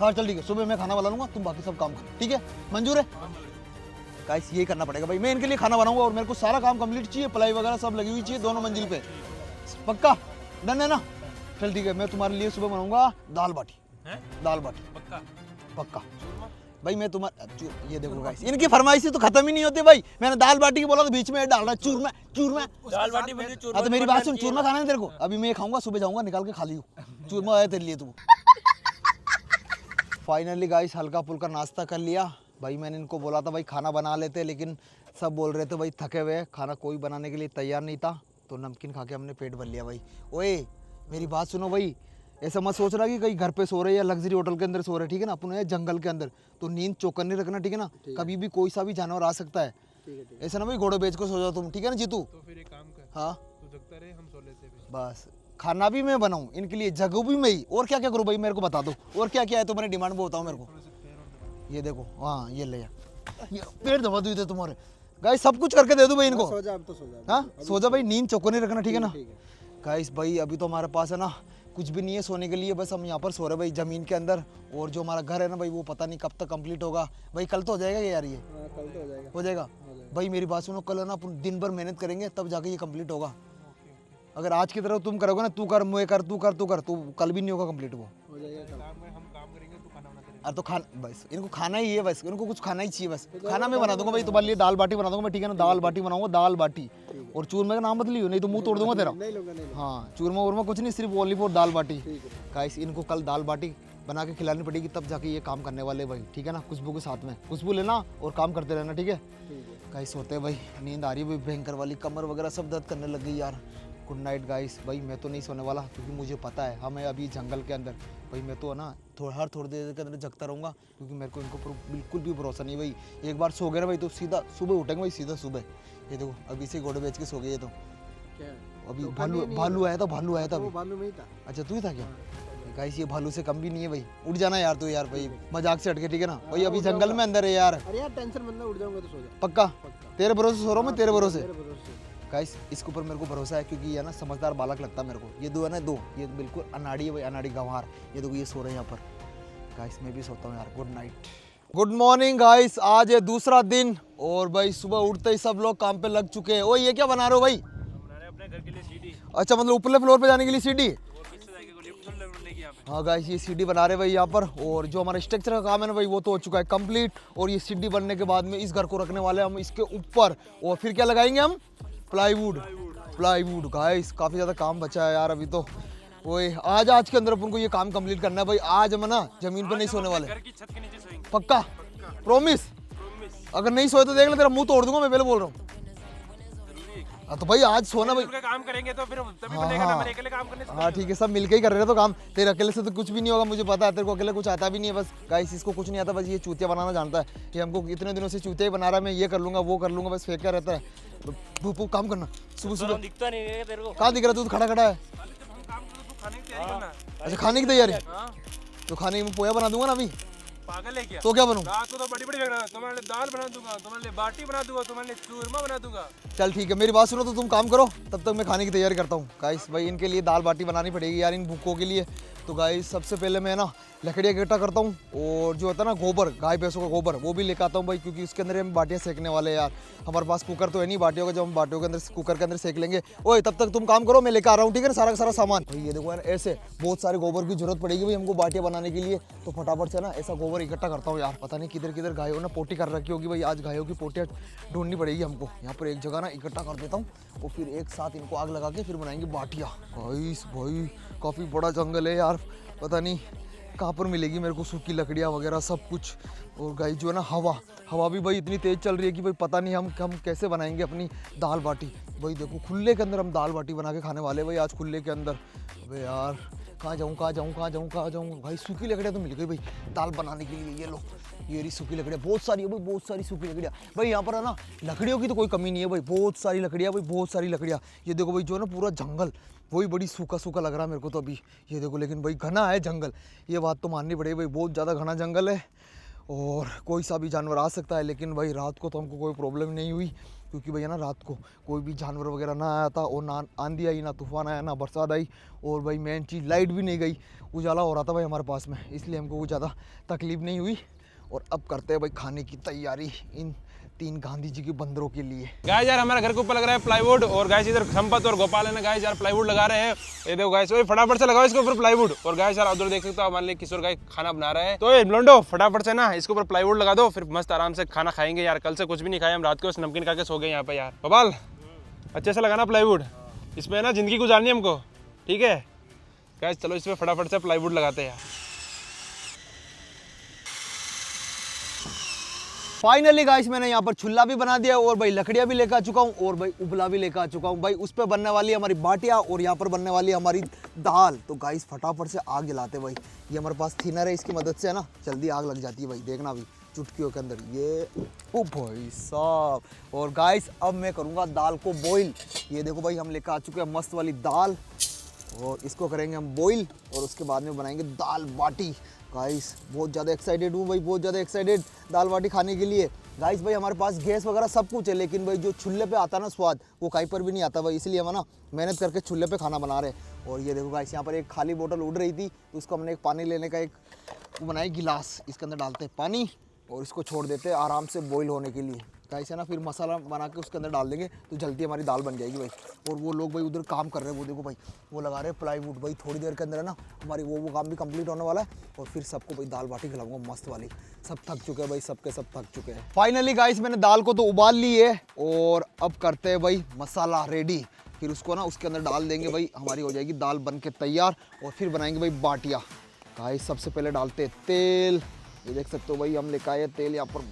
हाँ चल ठीक है, सुबह मैं खाना बना लूँगा, तुम बाकी सब काम करो, ठीक है? मंजूर है गाइस? यही करना पड़ेगा भाई, मैं इनके लिए खाना बनाऊंगा और मेरे को सारा काम कंप्लीट चाहिए, प्लाई वगैरह सब लगी हुई चाहिए दोनों मंजिल पे, पक्का डन है ना? चल ठीक है, मैं तुम्हारे लिए सुबह बनाऊंगा दाल बाटी। पक्का भाई। मैं तुम्हारा ये देखो गाइस, इनकी फरमाइश तो खत्म ही नहीं होती भाई। मैंने दाल बाटी की बोला तो बीच में डाल रहा चूरमा। दाल बाटी बनी चूरमा। हाँ तो मेरी बात सुन, चूरमा खाना है तेरे को? अभी मैं खाऊंगा, सुबह जाऊंगा निकाल के खा लियो, चूरमा आया तेरे लिए। तू फाइनली गाइस हल्का फुल्का नाश्ता कर लिया भाई। मैंने इनको बोला था भाई खाना बना लेते, लेकिन सब बोल रहे थे भाई थके हुए, खाना कोई बनाने के लिए तैयार नहीं था, तो नमकीन खा के हमने पेट भर लिया भाई। ओए मेरी बात सुनो भाई, ऐसा मत सोच रहा कि कहीं घर पे सो रहे या लग्जरी होटल के अंदर सो रहे, ठीक है ना? अपन है जंगल के अंदर, तो नींद चौकन्नी रखना, ठीक है ना? कभी भी कोई सा भी जानवर आ सकता है, ऐसा ना भाई घोड़े बेच को सो जाओ तुम, ठीक है ना जीतू? तो फिर एक काम कर, हाँ तू जगता रहे, हम सो लेते हैं। बस खाना भी मैं बनाऊँ इनके लिए, जगह भी मैं ही, और क्या क्या करूँ भाई मेरे को बता दो, और क्या क्या है तुम्हारी डिमांड वो बताओ मेरे को। ये देखो, हाँ ये ले ये पेड़ दबा दो तुम्हारे गाइस सब कुछ करके दे दूं भाई इनको। सो जा अब तो सो जा। हाँ सो जा भाई, नींद चौको नहीं रखना, ठीक है ना। ठीक है। गाइस भाई अभी तो हमारे पास है ना कुछ भी नहीं है सोने के लिए, बस हम यहाँ पर सो रहे भाई ज़मीन के अंदर। और जो हमारा घर है ना भाई वो पता नहीं कब तक कंप्लीट होगा भाई। कल तो हो जाएगा यार, ये हाँ, कल तो हो जाएगा। हो जाएगा भाई। मेरी बात सुनो, कल है ना अपन दिन भर मेहनत करेंगे तब जाके ये कंप्लीट होगा। अगर आज की तरह तुम करोगे ना, तू कर मैं कर तू कर तू कर, तो कल भी नहीं होगा कंप्लीट वो। हो जाएगा कल। हम काम करेंगे तो खाना बना करेंगे। अरे तो खाना बस इनको खाना ही है, बस इनको कुछ खाना ही चाहिए बस। खाना मैं बना दूंगा भाई तुम्हारे लिए, दाल बाटी बना दूंगा मैं, ठीक है ना। दाल बाटी बनाऊंगा, दाल बाटी। और चूरमा का नाम मत लियो, नहीं तो मुंह तोड़ दूंगा तेरा। नहीं लूंगा, नहीं लूंगा। हाँ चूरमा उरमा कुछ नहीं, सिर्फ ओनली फॉर दाल बाटी। ठीक है। गाइस इनको कल दाल बाटी बना के खिलानी पड़ेगी, तब जाके ये काम करने वाले भाई, ठीक है ना। खुशबू के साथ में खुशबू लेना और काम करते रहना, ठीक है। ठीक है। गाइस सोते हैं भाई, नींद आ रही है भाई भयंकर वाली, कमर वगैरह सब दर्द करने लग गई यार। Good night guys. भाई मैं तो नहीं सोने वाला क्योंकि मुझे पता है हमें अभी जंगल के अंदर भाई, मैं तो है ना हर थोड़ी देर के अंदर जगता रहूँगा, क्योंकि मेरे को इनको बिल्कुल भी भरोसा नहीं भाई। एक बार सो गए ना भाई तो सीधा सुबह उठेंगे भाई, सीधा सुबह। ये देखो अभी से घोड़े बेच के सो गए ये तो। क्या है? अभी तो भालू नहीं भालू आया था, भालू आया था वो अभी। भालू में ही था। अच्छा तू ही था क्या? गाइस ये भालू से कम भी नहीं है भाई। उठ जाना यार तू यार भाई, मजाक से हटके, ठीक है ना भाई। अभी जंगल में अंदर है यार। अरे यार टेंशन मत ले, उठ जाऊंगा तो सो जा। पक्का पक्का। तेरे भरोसे सो रहा हूँ मैं, तेरे भरोसे। मेरे भरोसे से। गाइस इसके ऊपर मेरे को भरोसा है क्योंकि ये ना समझदार बालक लगता है मेरे को। ये दो है ना, दो ये बिल्कुल अनाड़ी है भाई, अनाड़ी गंवार। ये देखो ये सो रहे हैं यहाँ पर। गाइस मैं भी सोता हूँ यार। Good night, good morning guys. आज है दूसरा दिन और भाई सुबह उठते ही सब लोग काम पे लग चुके हैं। ओ ये क्या बना रहे हो भाई? बना रहे अपने घर के लिए सीढ़ी। अच्छा मतलब ऊपरले फ्लोर पे जाने के लिए सीढ़ी। वो किससे जाएगा लिफ्ट से लेने की यहाँ पे। हाँ गाइस ये सीढ़ी बना रहे भाई यहाँ पर। और जो हमारा स्ट्रक्चर का काम है ना भाई वो तो हो चुका है कंप्लीट। और ये सीढ़ी बनने के बाद में इस घर को रखने वाले हम इसके ऊपर। और फिर क्या लगाएंगे हम? प्लाईवुड। प्लाईवुड गाइस काफ़ी ज़्यादा काम बचा है यार अभी तो। वही आज के अंदर अपन को ये काम कंप्लीट करना है भाई। आज हम ना जमीन पे नहीं सोने वाले। घर की छत के नीचे सोएंगे। पक्का? प्रॉमिस? अगर नहीं सोए तो देख ले, तेरा मुंह तोड़ दूंगा मैं, पहले बोल रहा हूँ। हाँ तो भाई आज सोना भाई। मिलकर काम करेंगे तो फिर तभी हाँ, बनेगा ना, हाँ। मेरे अकेले काम करने से। हाँ ठीक है, सब मिलके ही कर रहे हैं तो काम। तेरे अकेले से तो कुछ भी नहीं होगा, मुझे पता है। तेरे को अकेले कुछ आता भी नहीं है। बस गाइस इसको कुछ नहीं आता, बस ये चूतिया बनाना जानता है। ये हमको इतने दिनों से चूतिया ही बना रहा है। मैं ये कर लूंगा वो कर लूंगा, बस फेंका रहता है। तो काम करना सुबह सुबह। दिखता नहीं है तेरे को। कहाँ दिख रहा है? तू तो खड़ा खड़ा है। जब हम काम करो तो खाने की तैयारी करना। अच्छा खाने की तैयारी? हाँ तो खाने की मैं पोया बना दूंगा ना अभी। पागल है क्या? तो क्या बनूं? रात को तो बड़ी बड़ी जगह तुम्हारे लिए दाल बना दूंगा, तुम्हारे लिए बाटी बना दूंगा, तुम्हारे लिए चूरमा बना दूंगा। चल ठीक है, मेरी बात सुनो तो तुम काम करो, तब तक मैं खाने की तैयारी करता हूँ। गाइस भाई इनके लिए दाल बाटी बनानी पड़ेगी यार, इन भूखों के लिए। तो गाइस सबसे पहले मैं ना लकड़ियाँ इकट्ठा करता हूँ। और जो होता है ना गोबर, गाय भैंसों का गोबर, वो भी लेकर आता हूँ भाई, क्योंकि उसके अंदर हम बाटियाँ सेकने वाले हैं यार। हमारे पास कुकर तो है नहीं बाटियों का, जब हम बाटियों के अंदर कुकर के अंदर सेक लेंगे। ओए तब तक तुम काम करो, मैं लेकर आ रहा हूँ, ठीक है ना, सारा का सारा सामान। भाई ये देखो यार, ऐसे बहुत सारे गोबर की जरूरत पड़ेगी भाई हमको बाटियाँ बनाने के लिए। तो फटाफट से ना ऐसा गोबर इकट्ठा करता हूँ यार। पता नहीं किधर किधर गायों ने पोटी कर रखी होगी भाई, आज गायों की पोटियाँ ढूंढनी पड़ेगी हमको। यहाँ पर एक जगह ना इकट्ठा कर देता हूँ और फिर एक साथ इनको आग लगा के फिर बनाएंगे बाटियाँ। भाई काफ़ी बड़ा जंगल है यार, पता नहीं कहाँ पर मिलेगी मेरे को सूखी लकड़ियाँ वगैरह सब कुछ। और गाइस जो है ना हवा भी भाई इतनी तेज़ चल रही है कि भाई पता नहीं हम कैसे बनाएंगे अपनी दाल बाटी। भाई देखो खुले के अंदर हम दाल बाटी बना के खाने वाले भाई आज, खुले के अंदर। अबे यार कहाँ जाऊँ भाई, सूखी लकड़ियाँ तो मिल गई भाई दाल बनाने के लिए। ये लो ये रही सूखी लकड़ियाँ, बहुत सारी है भाई, बहुत सारी सूखी लकड़ियाँ भाई। यहाँ पर है ना लकड़ियों की तो कोई कमी नहीं है भाई, बहुत सारी लकड़ियाँ भाई, बहुत सारी लकड़ियाँ। ये देखो भाई जो है ना पूरा जंगल, वही बड़ी सूखा सूखा लग रहा है मेरे को तो अभी। ये देखो लेकिन भाई घना है जंगल, ये बात तो माननी पड़ेगी भाई, बहुत ज़्यादा घना जंगल है। और कोई सा भी जानवर आ सकता है, लेकिन भाई रात को तो हमको कोई प्रॉब्लम नहीं हुई, क्योंकि भैया ना रात को कोई भी जानवर वगैरह ना आया था। और ना आंधी आई, ना तूफान आया, ना बरसात आई। और भाई मेन चीज़ लाइट भी नहीं गई, उजाला हो रहा था भाई हमारे पास में, इसलिए हमको कोई ज़्यादा तकलीफ नहीं हुई। और अब करते हैं भाई खाने की तैयारी इन 3 गांधी जी के बंदरों के लिए। गाइस यार हमारे घर के ऊपर लग रहा है प्लाईवुड, और गाइस इधर संपत और गोपाल है ना गाइस यार प्लाईवुड लगा रहे हैं। ये देखो गाइस, ओए फटाफट से लगाओ इसके ऊपर प्लाईवुड। और गाइस यार उधर देख सकते हो हमारे लिए किशोर गाय खाना बना रहा है। तो ये लोंडो फटाफट से ना इसके ऊपर प्लाईवुड लगा दो, फिर मस्त आराम से खाना खाएंगे यार। कल से कुछ भी नहीं खाए हम, रात को नमकीन खा के सो गए यहाँ पे यार। गोपाल अच्छे से लगाना प्लाईवुड, इसमें ना जिंदगी गुजारनी है हमको, ठीक है गाइस। चलो इसमें फटाफट से प्लाईवुड लगाते हैं यार। फाइनली गाइस मैंने यहाँ पर चूल्हा भी बना दिया और भाई लकड़ियाँ भी लेकर आ चुका हूँ और भाई उपला भी लेकर आ चुका हूँ भाई। उस पर बनने वाली हमारी बाटियाँ और यहाँ पर बनने वाली हमारी दाल। तो गाइस फटाफट से आग जलाते भाई। ये हमारे पास थिनर है, इसकी मदद से है ना जल्दी आग लग जाती है भाई। देखना अभी चुटकियों के अंदर ये, ओ भाई साहब। और गाइस अब मैं करूँगा दाल को बॉईल। ये देखो भाई हम लेकर आ चुके हैं मस्त वाली दाल। और इसको करेंगे हम बॉईल और उसके बाद में बनाएंगे दाल बाटी। गाइस बहुत ज़्यादा एक्साइटेड हूँ भाई, बहुत ज़्यादा एक्साइटेड दाल बाटी खाने के लिए। गाइस भाई हमारे पास गैस वगैरह सब कुछ है, लेकिन भाई जो चूल्हे पे आता ना स्वाद वो कहीं पर भी नहीं आता भाई, इसलिए हम ना मेहनत करके चूल्हे पे खाना बना रहे हैं। और ये देखो गाइस यहाँ पर एक खाली बोतल उड़ रही थी, तो उसको हमने एक पानी लेने का एक वो बनाई गिलास, इसके अंदर डालते हैं पानी और इसको छोड़ देते हैं आराम से बॉईल होने के लिए। गाइस है ना, फिर मसाला बना के उसके अंदर डाल देंगे तो जल्दी हमारी दाल बन जाएगी भाई। और वो लोग भाई उधर काम कर रहे हैं, वो देखो भाई वो लगा रहे हैं प्लाईवुड भाई, थोड़ी देर के अंदर है ना हमारी वो काम भी कंप्लीट होने वाला है और फिर सबको भाई दाल बाटी खिलाऊंगा मस्त वाली। सब थक चुके हैं भाई, सबके सब थक चुके हैं। फाइनली गाइस मैंने दाल को तो उबाल ली है और अब करते हैं भाई मसाला रेडी, फिर उसको ना उसके अंदर डाल देंगे भाई, हमारी हो जाएगी दाल बन के तैयार और फिर बनाएंगे भाई बाटियाँ। गाइस सबसे पहले डालते हैं तेल, ये देख सकते हो भाई हम लेकर आए तेल यहाँ पर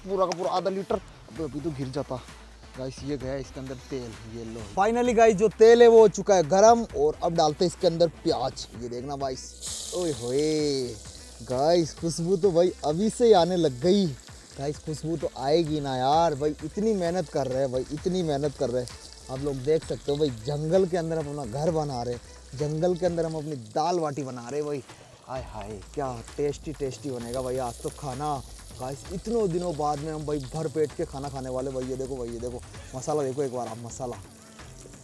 पूरा का पूरा आधा लीटर, अभी तो गिर जाता। गाइस ये गया इसके अंदर तेल, ये लो। फाइनली गाइस जो तेल है वो हो चुका है गरम और अब डालते हैं इसके अंदर प्याज, ये देखना भाई। ओए होए गाइस खुशबू तो भाई अभी से ही आने लग गई। गाइस खुशबू तो आएगी ना यार, भाई इतनी मेहनत कर रहे हैं भाई, इतनी मेहनत कर रहे हैं। आप लोग देख सकते हो भाई जंगल के अंदर हम अपना घर बना रहे हैं, जंगल के अंदर हम अपनी दाल बाटी बना रहे हैं भाई। हाय हाय क्या टेस्टी टेस्टी बनेगा भाई आज तो खाना। गाइस इतनों दिनों बाद में हम भाई भर पेट के खाना खाने वाले भाई। ये देखो भाई, ये देखो मसाला देखो एक बार आप, मसाला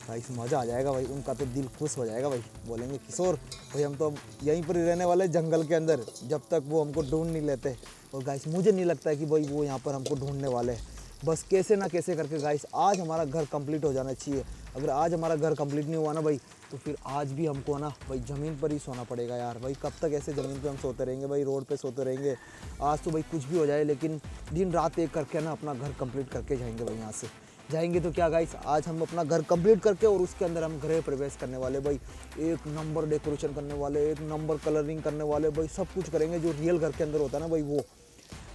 गाइस मज़ा आ जाएगा भाई, उनका तो दिल खुश हो जाएगा भाई। बोलेंगे किशोर भाई हम तो यहीं पर ही रहने वाले जंगल के अंदर जब तक वो हमको ढूंढ नहीं लेते। और गाइस मुझे नहीं लगता है कि भाई वो यहाँ पर हमको ढूंढने वाले हैं, बस कैसे ना कैसे करके गाइस आज हमारा घर कंप्लीट हो जाना चाहिए। अगर आज हमारा घर कंप्लीट नहीं हुआ ना भाई तो फिर आज भी हमको ना भाई ज़मीन पर ही सोना पड़ेगा यार। भाई कब तक ऐसे ज़मीन पे हम सोते रहेंगे भाई, रोड पे सोते रहेंगे। आज तो भाई कुछ भी हो जाए लेकिन दिन रात एक करके ना अपना घर कंप्लीट करके जाएंगे भाई। यहाँ से जाएंगे तो क्या गाइस, आज हम अपना घर कंप्लीट करके और उसके अंदर हम गृह प्रवेश करने वाले भाई। एक नंबर डेकोरेशन करने वाले, एक नंबर कलरिंग करने वाले भाई, सब कुछ करेंगे जो रियल घर के अंदर होता है ना भाई। वो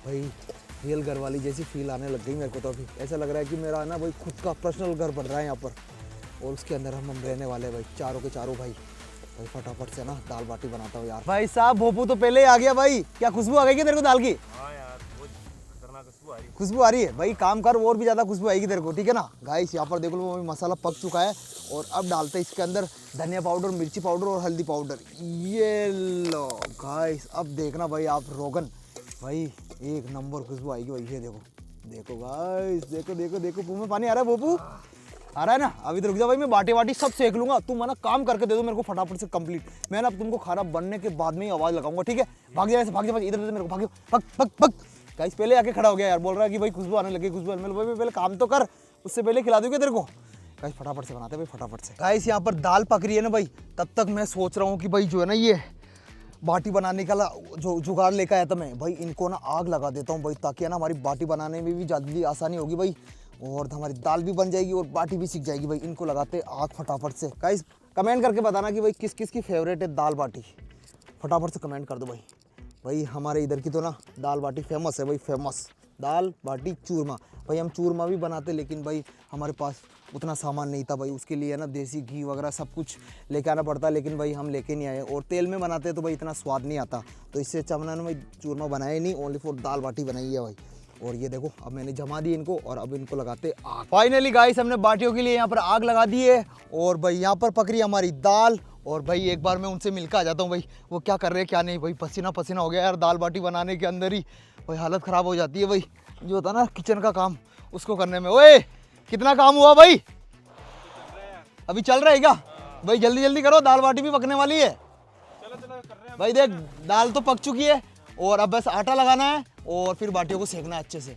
भाई रियल घर वाली जैसी फील आने लग गई मेरे को तो। अभी ऐसा लग रहा है कि मेरा ना भाई खुद का पर्सनल घर बन रहा है यहाँ पर और उसके अंदर हम रहने वाले हैं भाई, चारों के चारों भाई। भाई फटाफट से ना दाल बाटी बनाता हूँ यार। भाई साहब भोपू तो पहले ही आ गया भाई, क्या खुशबू आ गई क्या तेरे को दाल की? हाँ यार बहुत खतरनाक खुशबू आ रही है। खुशबू आ रही है भाई, काम कर और भी ज़्यादा खुशबू आएगी तेरे को, ठीक है ना। गाइस यहाँ पर देखो लो मसाला पक चुका है और अब डालते हैं इसके अंदर धनिया पाउडर, मिर्ची पाउडर और हल्दी पाउडर। ये लो गाइस अब देखना भाई आप रोगन भाई एक नंबर खुशबू आएगी भाई। ये देखो देखो गाइस, देखो देखो देखो मुंह में पानी आ रहा है भोपू, आ रहा है ना। अभी तो रुक जा भाई, मैं बाटी वाटी सब सेक लूंगा, तुम ना काम करके दे दो मेरे को फटाफट से कंप्लीट। मैं ना तुमको खाना बनने के बाद में ही आवाज़ लगाऊंगा, ठीक है। भाग जा, भाग जा, इधर इधर मेरे को भाग भाग भाग भाग। गाइस पहले आके खड़ा हो गया यार, बोल रहा है कि भाई खुशबू आने लगी, खुशबू आने लगी। पहले काम तो कर, उससे पहले खिला दूंगा तेरे को। गाइस फटाफट से बनाते भाई, फटाफट से। गाइस यहाँ पर दाल पक रही है ना भाई, तब तक मैं सोच रहा हूँ कि भाई जो है ना ये बाटी बनाने का जो जुगाड़ लेकर आया था मैं भाई, इनको ना आग लगा देता हूँ भाई, ताकि है ना हमारी बाटी बनाने में भी जल्दी आसानी होगी भाई और हमारी दाल भी बन जाएगी और बाटी भी सीख जाएगी भाई। इनको लगाते आग फटाफट से। गाइस कमेंट करके बताना कि भाई किस किस की फेवरेट है दाल बाटी, फटाफट से कमेंट कर दो भाई। भाई हमारे इधर की तो ना दाल बाटी फेमस है भाई, फेमस दाल बाटी चूरमा। भाई हम चूरमा भी बनाते लेकिन भाई हमारे पास उतना सामान नहीं था भाई, उसके लिए है ना देसी घी वगैरह सब कुछ लेके आना पड़ता, लेकिन भाई हम लेके नहीं आए। और तेल में बनाते तो भाई इतना स्वाद नहीं आता, तो इससे अच्छा बनाने भाई चूरमा बनाए नहीं, ओनली फॉर दाल बाटी बनाई है भाई। और ये देखो अब मैंने जमा दी इनको और अब इनको लगाते आग। फाइनली गाइस हमने बाटियों के लिए यहाँ पर आग लगा दी है और भाई यहाँ पर पक रही है हमारी दाल। और भाई एक बार मैं उनसे मिलकर आ जाता हूँ भाई, वो क्या कर रहे हैं क्या नहीं। भाई पसीना पसीना हो गया यार, दाल बाटी बनाने के अंदर ही भाई हालत ख़राब हो जाती है भाई, जो होता है ना किचन का काम उसको करने में। ओए कितना काम हुआ भाई? अभी चल रहा है क्या? भाई जल्दी जल्दी करो, दाल बाटी भी पकने वाली है। चलो चलो कर रहे हैं भाई देख दाल तो पक चुकी है और अब बस आटा लगाना है और फिर बाटियों को सेकना है अच्छे से।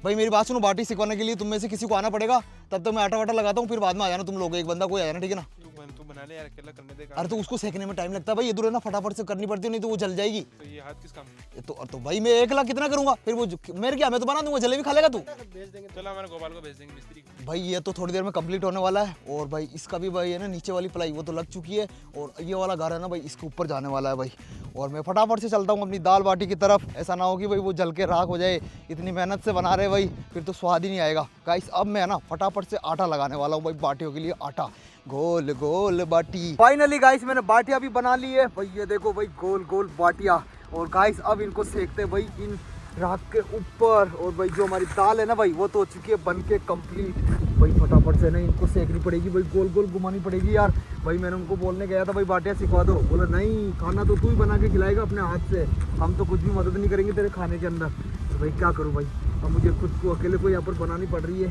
भाई मेरी बात सुनो, बाटी सिखवाने के लिए तुम में से किसी को आना पड़ेगा, तब तक मैं आटा वाटा लगाता हूँ, फिर बाद में आ जाना तुम लोग, एक बंदा कोई आ जाना, ठीक है ना। तू बना ले यार, अकेला करने दे। अरे तो उसको सेकने में टाइम लगता है भाई, इधर है ना फटाफट से करनी पड़ती है, नहीं तो वो जल जाएगी। तो ये हाथ किस काम? तो भाई मैं 1 लाख कितना करूंगा फिर, वो मेरे क्या, मैं तो बना दूंगा, जलेबी खा लेगा तू। भेज देंगे, चलो हमारे गोपाल को भेज देंगे मिस्त्री को। भाई ये तो थोड़ी देर में कंप्लीट होने वाला है और भाई इसका भी भाई है ना नीचे वाली प्लाई वो तो लग चुकी है और ये वाला घर है ना भाई इसके ऊपर जाने वाला है भाई। और मैं फटाफट से चलता हूँ अपनी दाल बाटी की तरफ, ऐसा ना हो कि भाई वो जल के राख हो जाए, इतनी मेहनत से बना रहे भाई, फिर तो स्वाद ही नहीं आएगा। गाइस अब मैं ना फटाफट से आटा लगाने वाला हूँ भाई बाटियों के लिए, आटा गोल गोल बाटी। फाइनली गाइस मैंने बाटियाँ भी बना ली है भाई, ये देखो भाई गोल गोल बाटियाँ। और गाइस अब इनको सेकते भाई इन राख के ऊपर। और भाई जो हमारी दाल है ना भाई वो तो हो चुकी है बन के कम्प्लीट। भाई फटाफट से ना इनको सेकनी पड़ेगी भाई, गोल गोल घुमानी पड़ेगी यार। भाई मैंने उनको बोलने गया था भाई बाटियाँ सिखवा दो, बोला नहीं खाना तो तू ही बना के खिलाएगा अपने हाथ से, हम तो कुछ भी मदद नहीं करेंगे तेरे खाने के अंदर। तो भाई क्या करूँ भाई, अब मुझे खुद को अकेले को यहाँ पर बनानी पड़ रही है,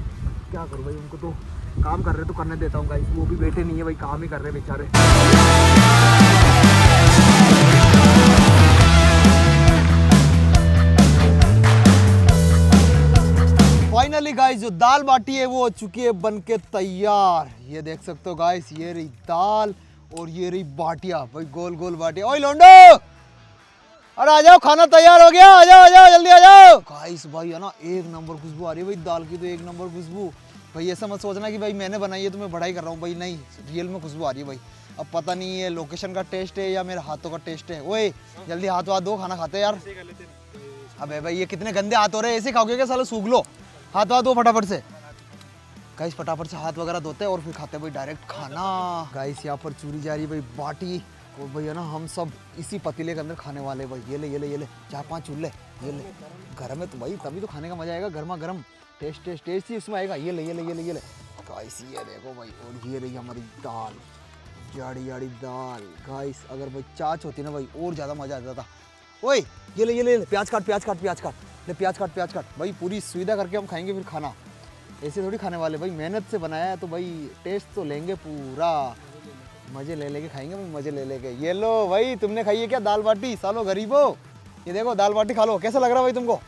क्या करूँ भाई। उनको तो काम कर रहे तो करने देता हूँ गाइस, वो भी बैठे नहीं है भाई, काम ही कर रहे बेचारे। फाइनली गाइस जो दाल बाटी है वो हो चुकी है बन के तैयार। ये देख सकते हो गाइस, ये रही दाल और ये रही बाटिया भाई, गोल गोल बाटिया। ओए लोंडो, अरे आ जाओ, खाना तैयार हो गया, आ जाओ आ जाओ जल्दी आ जाओ। गाइस भाई है ना एक नंबर खुशबू आ रही है भाई, दाल की तो एक नंबर खुशबू। भाई ऐसा मत सोचना कि भाई मैंने बनाई है तो मैं बढ़ाई कर रहा हूँ भाई, नहीं रियल में खुशबू आ रही है भाई। अब पता नहीं है लोकेशन का टेस्ट है या मेरे हाथों का टेस्ट है। ओए जल्दी हाथ वाथ दो, खाना खाते यार। अबे भाई ये कितने गंदे हाथ हो रहे हैं, ऐसे खाओगे क्या साले, सूख लो, हाथ वाथ दो फटाफट से। गाइस फटाफट से हाथ वगैरह धोते हैं और फिर खाते हैं भाई डायरेक्ट खाना। गाइस यहाँ पर चूरी जा रही है भाई बाटी, और भाई है ना हम सब इसी पतीले के अंदर खाने वाले भाई। ये ले ये ले ये ले 4-5 चूल्हे, ये ले घर में तो भाई तभी तो खाने का मजा आएगा, गर्मा गर्म टेस्ट टेस्ट टेस्ट ही उसमें आएगा। ये ले ये ले ये ले ये ले गाइस, ये देखो भाई, और ये रही हमारी दाल, जाड़ी जाड़ी दाल। गाइस अगर भाई चाच होती ना भाई और ज़्यादा मज़ा आ जाता। ओए ये ले ये ले प्याज काट प्याज काट प्याज काट, ले प्याज काट भाई, पूरी सुविधा करके हम खाएंगे फिर खाना, ऐसे थोड़ी खाने वाले भाई, मेहनत से बनाया है तो भाई टेस्ट तो लेंगे पूरा, मज़े ले लेके खाएंगे भाई, मज़े ले लेके। ये लो भाई, तुमने खाई है क्या दाल बाटी, सालो गरीबो, ये देखो दाल बाटी खा लो, कैसा लग रहा है भाई तुमको?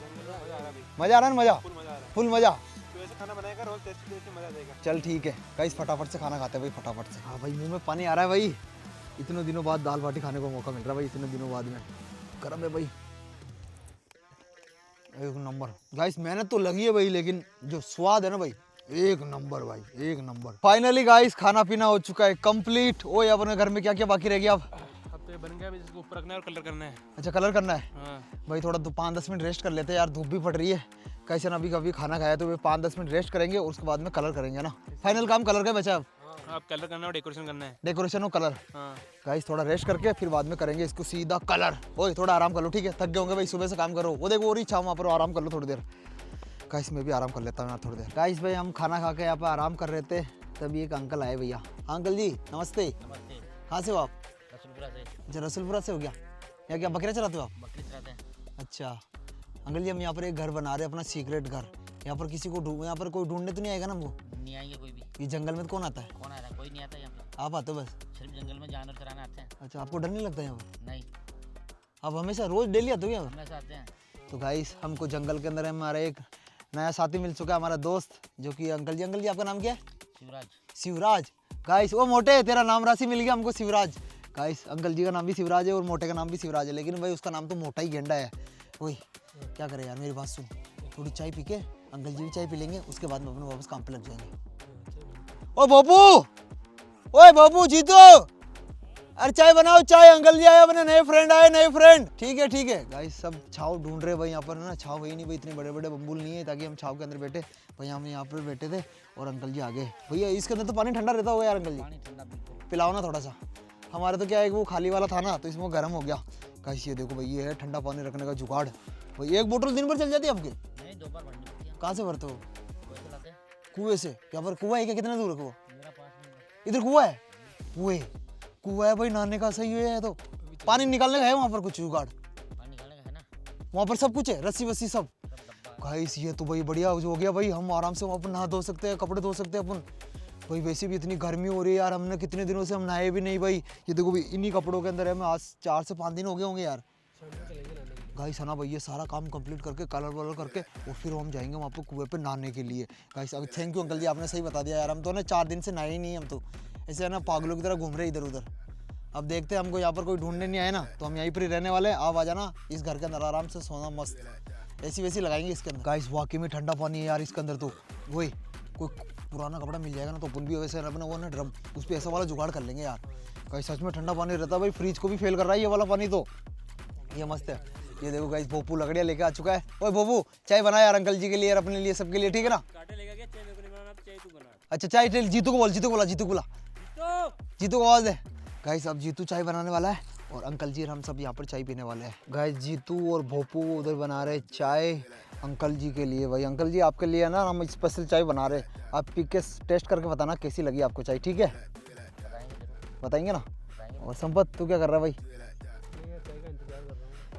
मज़ा आ रहा है ना, मज़ा फुल मज़ा। खाना बनाएगा रोज टेस्टी टेस्टी, मजा देगा। चल ठीक है गाइस, फटाफट से खाना खाते हैं भाई, फटाफट से। हाँ भाई मुंह में पानी आ रहा है भाई, इतने दिनों बाद दाल बाटी खाने को मौका मिल रहा है भाई, इतने दिनों बाद में। गर्म है भाई, एक नंबर। गाइस मेहनत तो लगी है भाई, लेकिन जो स्वाद है ना भाई एक नंबर भाई, एक नंबर। फाइनली गाइस खाना पीना हो चुका है कंप्लीट। ओए अपने घर में क्या क्या बाकी रह गया अब? अब तो ये बन गया, अभी इसको ऊपर रखना है और कलर करना है। अच्छा कलर करना है। हाँ। भाई थोड़ा 5-10 मिनट रेस्ट कर लेते हैं यार, धूप भी पड़ रही है। कैसे ना अभी कभी खाना खाया तो 5-10 मिनट रेस्ट करेंगे और उसके बाद में कलर करेंगे ना। फाइनल काम कलर का बचा अब, अब कलर करना और डेकोरेशन करना है। डेकोरेशन और कलर। हाँ। गाइस थोड़ा रेस्ट करके फिर बाद में करेंगे इसको सीधा कलर। ओए थोड़ा आराम कर लो ठीक है, थक गए होंगे भाई सुबह से काम करो। वो देखो और ही छाव वहाँ पर, आराम कर लो थोड़ी देर। गाइस मैं भी आराम कर लेता हूँ यार थोड़ी देर। गाइस भाई हम खाना खा के यहाँ पर आराम कर रहे थे, तभी एक अंकल आए भैया। अंकल जी नमस्ते। नमस्ते। कहाँ से हो आप? रसूलपुरा से। अच्छा रसूलपुरा से हो गया। यहाँ क्या बकरे चलाते हो आप? बकरी चलाते हैं। अच्छा अंकल जी हम यहाँ पर एक घर बना रहे हैं अपना सीक्रेट घर। यहाँ पर किसी को यहाँ पर कोई ढूंढने तो नहीं आएगा ना हमको? नहीं आएंगे कोई भी। ये जंगल में तो कौन आता है? कौन आ रहा है? कोई नहीं आता यहाँ पे। आप आते हो बस? सिर्फ जंगल में जानवर चराने आते हैं। अच्छा आपको डर नहीं लगता यहाँ पर? नहीं, आप हमेशा रोज डेली आते हो यहाँ पर? हमेशा आते हैं। तो गाइस हमको जंगल के अंदर हमारा एक नया साथी मिल चुका है, हमारा दोस्त, जो कि अंकल जी आपका नाम क्या है? शिवराज। शिवराज। गाइस वो मोटे तेरा नाम राशि मिल गया हमको, शिवराज। गाइस अंकल जी का नाम भी शिवराज है और मोटे का नाम भी शिवराज है, लेकिन भाई उसका नाम तो मोटा ही गेंडा है। ओए क्या करे यार, मेरी बात सुन, थोड़ी चाय पी के अंकल जी भी चाय पी लेंगे, उसके बाद में अपने वापस काम पे लग जाएंगे। ओ बाबू, ओए बाबू जीतो, अरे चाय बनाओ चाय, अंकल जी आए अपने नए फ्रेंड आए, नए फ्रेंड। ठीक है गाइस सब छाव ढूंढ रहे भाई यहाँ पर ना, छाव वही नहीं भाई, इतने बड़े बड़े बम्बूल नहीं है ताकि हम छाव के अंदर बैठे। भाई हम यहाँ पर बैठे थे और अंकल जी आ गए। भैया इसके अंदर तो पानी ठंडा रहता होगा यार अंकल जी, पानी ठंडा बिल्कुल। पिलाओ ना थोड़ा सा। हमारे तो क्या है वो खाली वाला था ना तो इसमें गर्म हो गया। गाइस ये देखो भाई, ये है ठंडा पानी रखने का जुगाड़ भाई। एक बोतल दिन भर चल जाती है आपकी? नहीं, 2 बार भरनी पड़ती है। कहाँ से भरते हो? कोई चलाते हैं। कुएं से? यहाँ पर कुआं है क्या? कितने दूर है कुआं? मेरा 5 मिनट। इधर कुआं है? कुआं है भाई, नहाने का सही है तो। पानी निकालने का है वहाँ पर कुछ जुगाड़? पानी निकालने का है ना, वहाँ पर सब कुछ है, रस्सी वस्सी सब? सब डब्बा है। गाइस ये तो भाई बढ़िया हो गया भाई, हम आराम से वहाँ पर नहा धो सकते हैं, कपड़े धो सकते हैं अपन भाई। वैसे भी इतनी गर्मी हो रही है यार, हमने कितने दिनों से हम नहाए भी नहीं भाई। ये देखो भाई इन्हीं कपड़ों के अंदर है, मैं आज 4 से 5 दिन हो गए होंगे यार। गाइस है ना भाई, ये सारा काम कंप्लीट करके कलर वलर करके और फिर हम जाएंगे वहाँ पर कुएं पे नहाने के लिए। गाइस अब थैंक यू अंकल जी, आपने सही बता दिया यार, हम तो ना 4 दिन से नहाए ही नहीं, हम तो ऐसे है ना पागलों की तरह घूम रहे इधर उधर। अब देखते हैं, हमको यहाँ पर कोई ढूंढने नहीं आए ना तो हम यहीं पर ही रहने वाले हैं। आप आ जाना इस घर के अंदर, आराम से सोना मस्त, ऐसी वैसी लगाएंगे इसके अंदर। गाइस वाकई में ठंडा पानी है यार इसके अंदर तो। वही कोई पुराना कपड़ा मिल जाएगा ना तो अपन भी वैसे अपना वो ना ड्रम, उस पर ऐसा वाला जुगाड़ कर लेंगे यार। गाइस सच में ठंडा पानी रहता है भाई, फ्रिज को भी फेल कर रहा है ये वाला पानी तो। ये मस्त है। ये देखो गाइस भोपू लकड़ियाँ लेके आ चुका है। ओए भोपू चाय बना यार अंकल जी के लिए और अपने लिए, सबके लिए, ठीक है ना? काटे लेगा क्या? चाय मेरे को नहीं बनाना, चाय तू बना। अच्छा चाय जीतू को बोल, जीतू को बोला, जीतू को आवाज दे। गाइस अब जीतू चाय बनाने वाला है और अंकल जी और हम सब यहाँ पर चाय पीने वाले हैं। गाइस जीतू और भोपू उधर बना रहे चाय अंकल जी के लिए भाई, अंकल जी आपके लिए ना हम स्पेशल चाय बना रहे, आप पी के टेस्ट करके बताना कैसी लगी आपको चाय, ठीक है? बताएंगे जरूर, बताएंगे ना। बताएंगे। और संपत तू क्या कर रहा है भाई?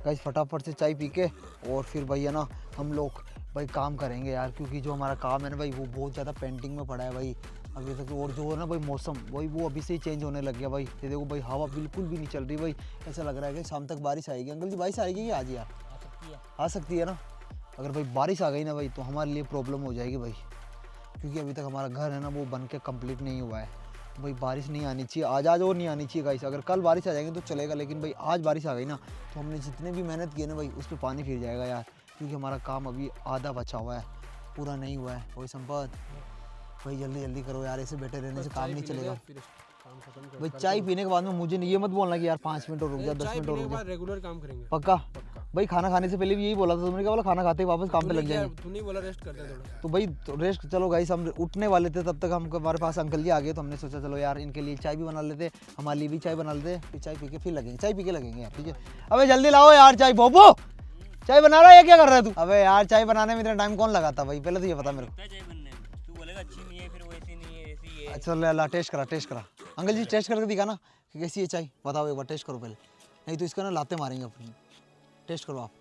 गाइस फटाफट से चाय पी के और फिर भाई है ना हम लोग भाई काम करेंगे यार, क्योंकि जो हमारा काम है ना भाई वो बहुत ज़्यादा पेंटिंग में पड़ा है भाई अभी तक। और जो है ना भाई मौसम भाई वो अभी से ही चेंज होने लग गया भाई। ये देखो भाई हवा बिल्कुल भी नहीं चल रही भाई, ऐसा लग रहा है कि शाम तक बारिश आएगी। अंकल जी बारिश आएगी या आज यार? आ सकती है। आ सकती है ना। अगर भाई बारिश आ गई ना भाई तो हमारे लिए प्रॉब्लम हो जाएगी भाई, क्योंकि अभी तक हमारा घर है ना वो बन के कंप्लीट नहीं हुआ है भाई। बारिश नहीं आनी चाहिए आज और नहीं आनी चाहिए गाइस। अगर कल बारिश आ जाएगी तो चलेगा, लेकिन भाई आज बारिश आ गई ना तो हमने जितने भी मेहनत किए ना भाई उस पर पानी फिर जाएगा यार, क्योंकि हमारा काम अभी आधा बचा हुआ है, पूरा नहीं हुआ है। वही संपत भाई जल्दी जल्दी करो यार, ऐसे बैठे रहने से काम नहीं चलेगा भाई। चाय पीने के बाद में मुझे ये मत बोलना कि यार 5 मिनट और रुक जा, 10 मिनट और रुक जा। रेगुलर काम करेंगे। पक्का भाई। खाना खाने से पहले भी यही बोला था तुमने, क्या बोला? खाना खाते ही वापस काम पे लग जाएंगे। तू नहीं बोला रेस्ट करते थोड़ा? तो भाई तो रेस्ट, चलो गाइस हम उठने वाले थे तब तक हम हमारे पास अंकल जी आ गए, तो हमने सोचा चलो यार इनके लिए चाय भी बना लेते, हमारे लिए भी चाय बना लेते, फिर चाय पी के फिर लगेंगे, चाय पी के लगेंगे यार, ठीक है? अबे जल्दी लाओ यार चाय। बोबो चाय बना रहा है, क्या कर रहा है तू? अबे यार चाय बनाने में इतना टाइम कौन लगाता भाई, पहले तो ये बता मेरे को। चाय बनने में तू बोलेगा अच्छी नहीं है, फिर वो ऐसी नहीं है, ऐसी है। अच्छा ला टेस्ट करा, टेस्ट करा। अंकल जी टेस्ट करके दिखा ना कि कैसी है चाय, बताओ एक बार टेस्ट करो पहले, नहीं तो इसका ना लाते मारेंगे अपनी। टेस्ट करो आप।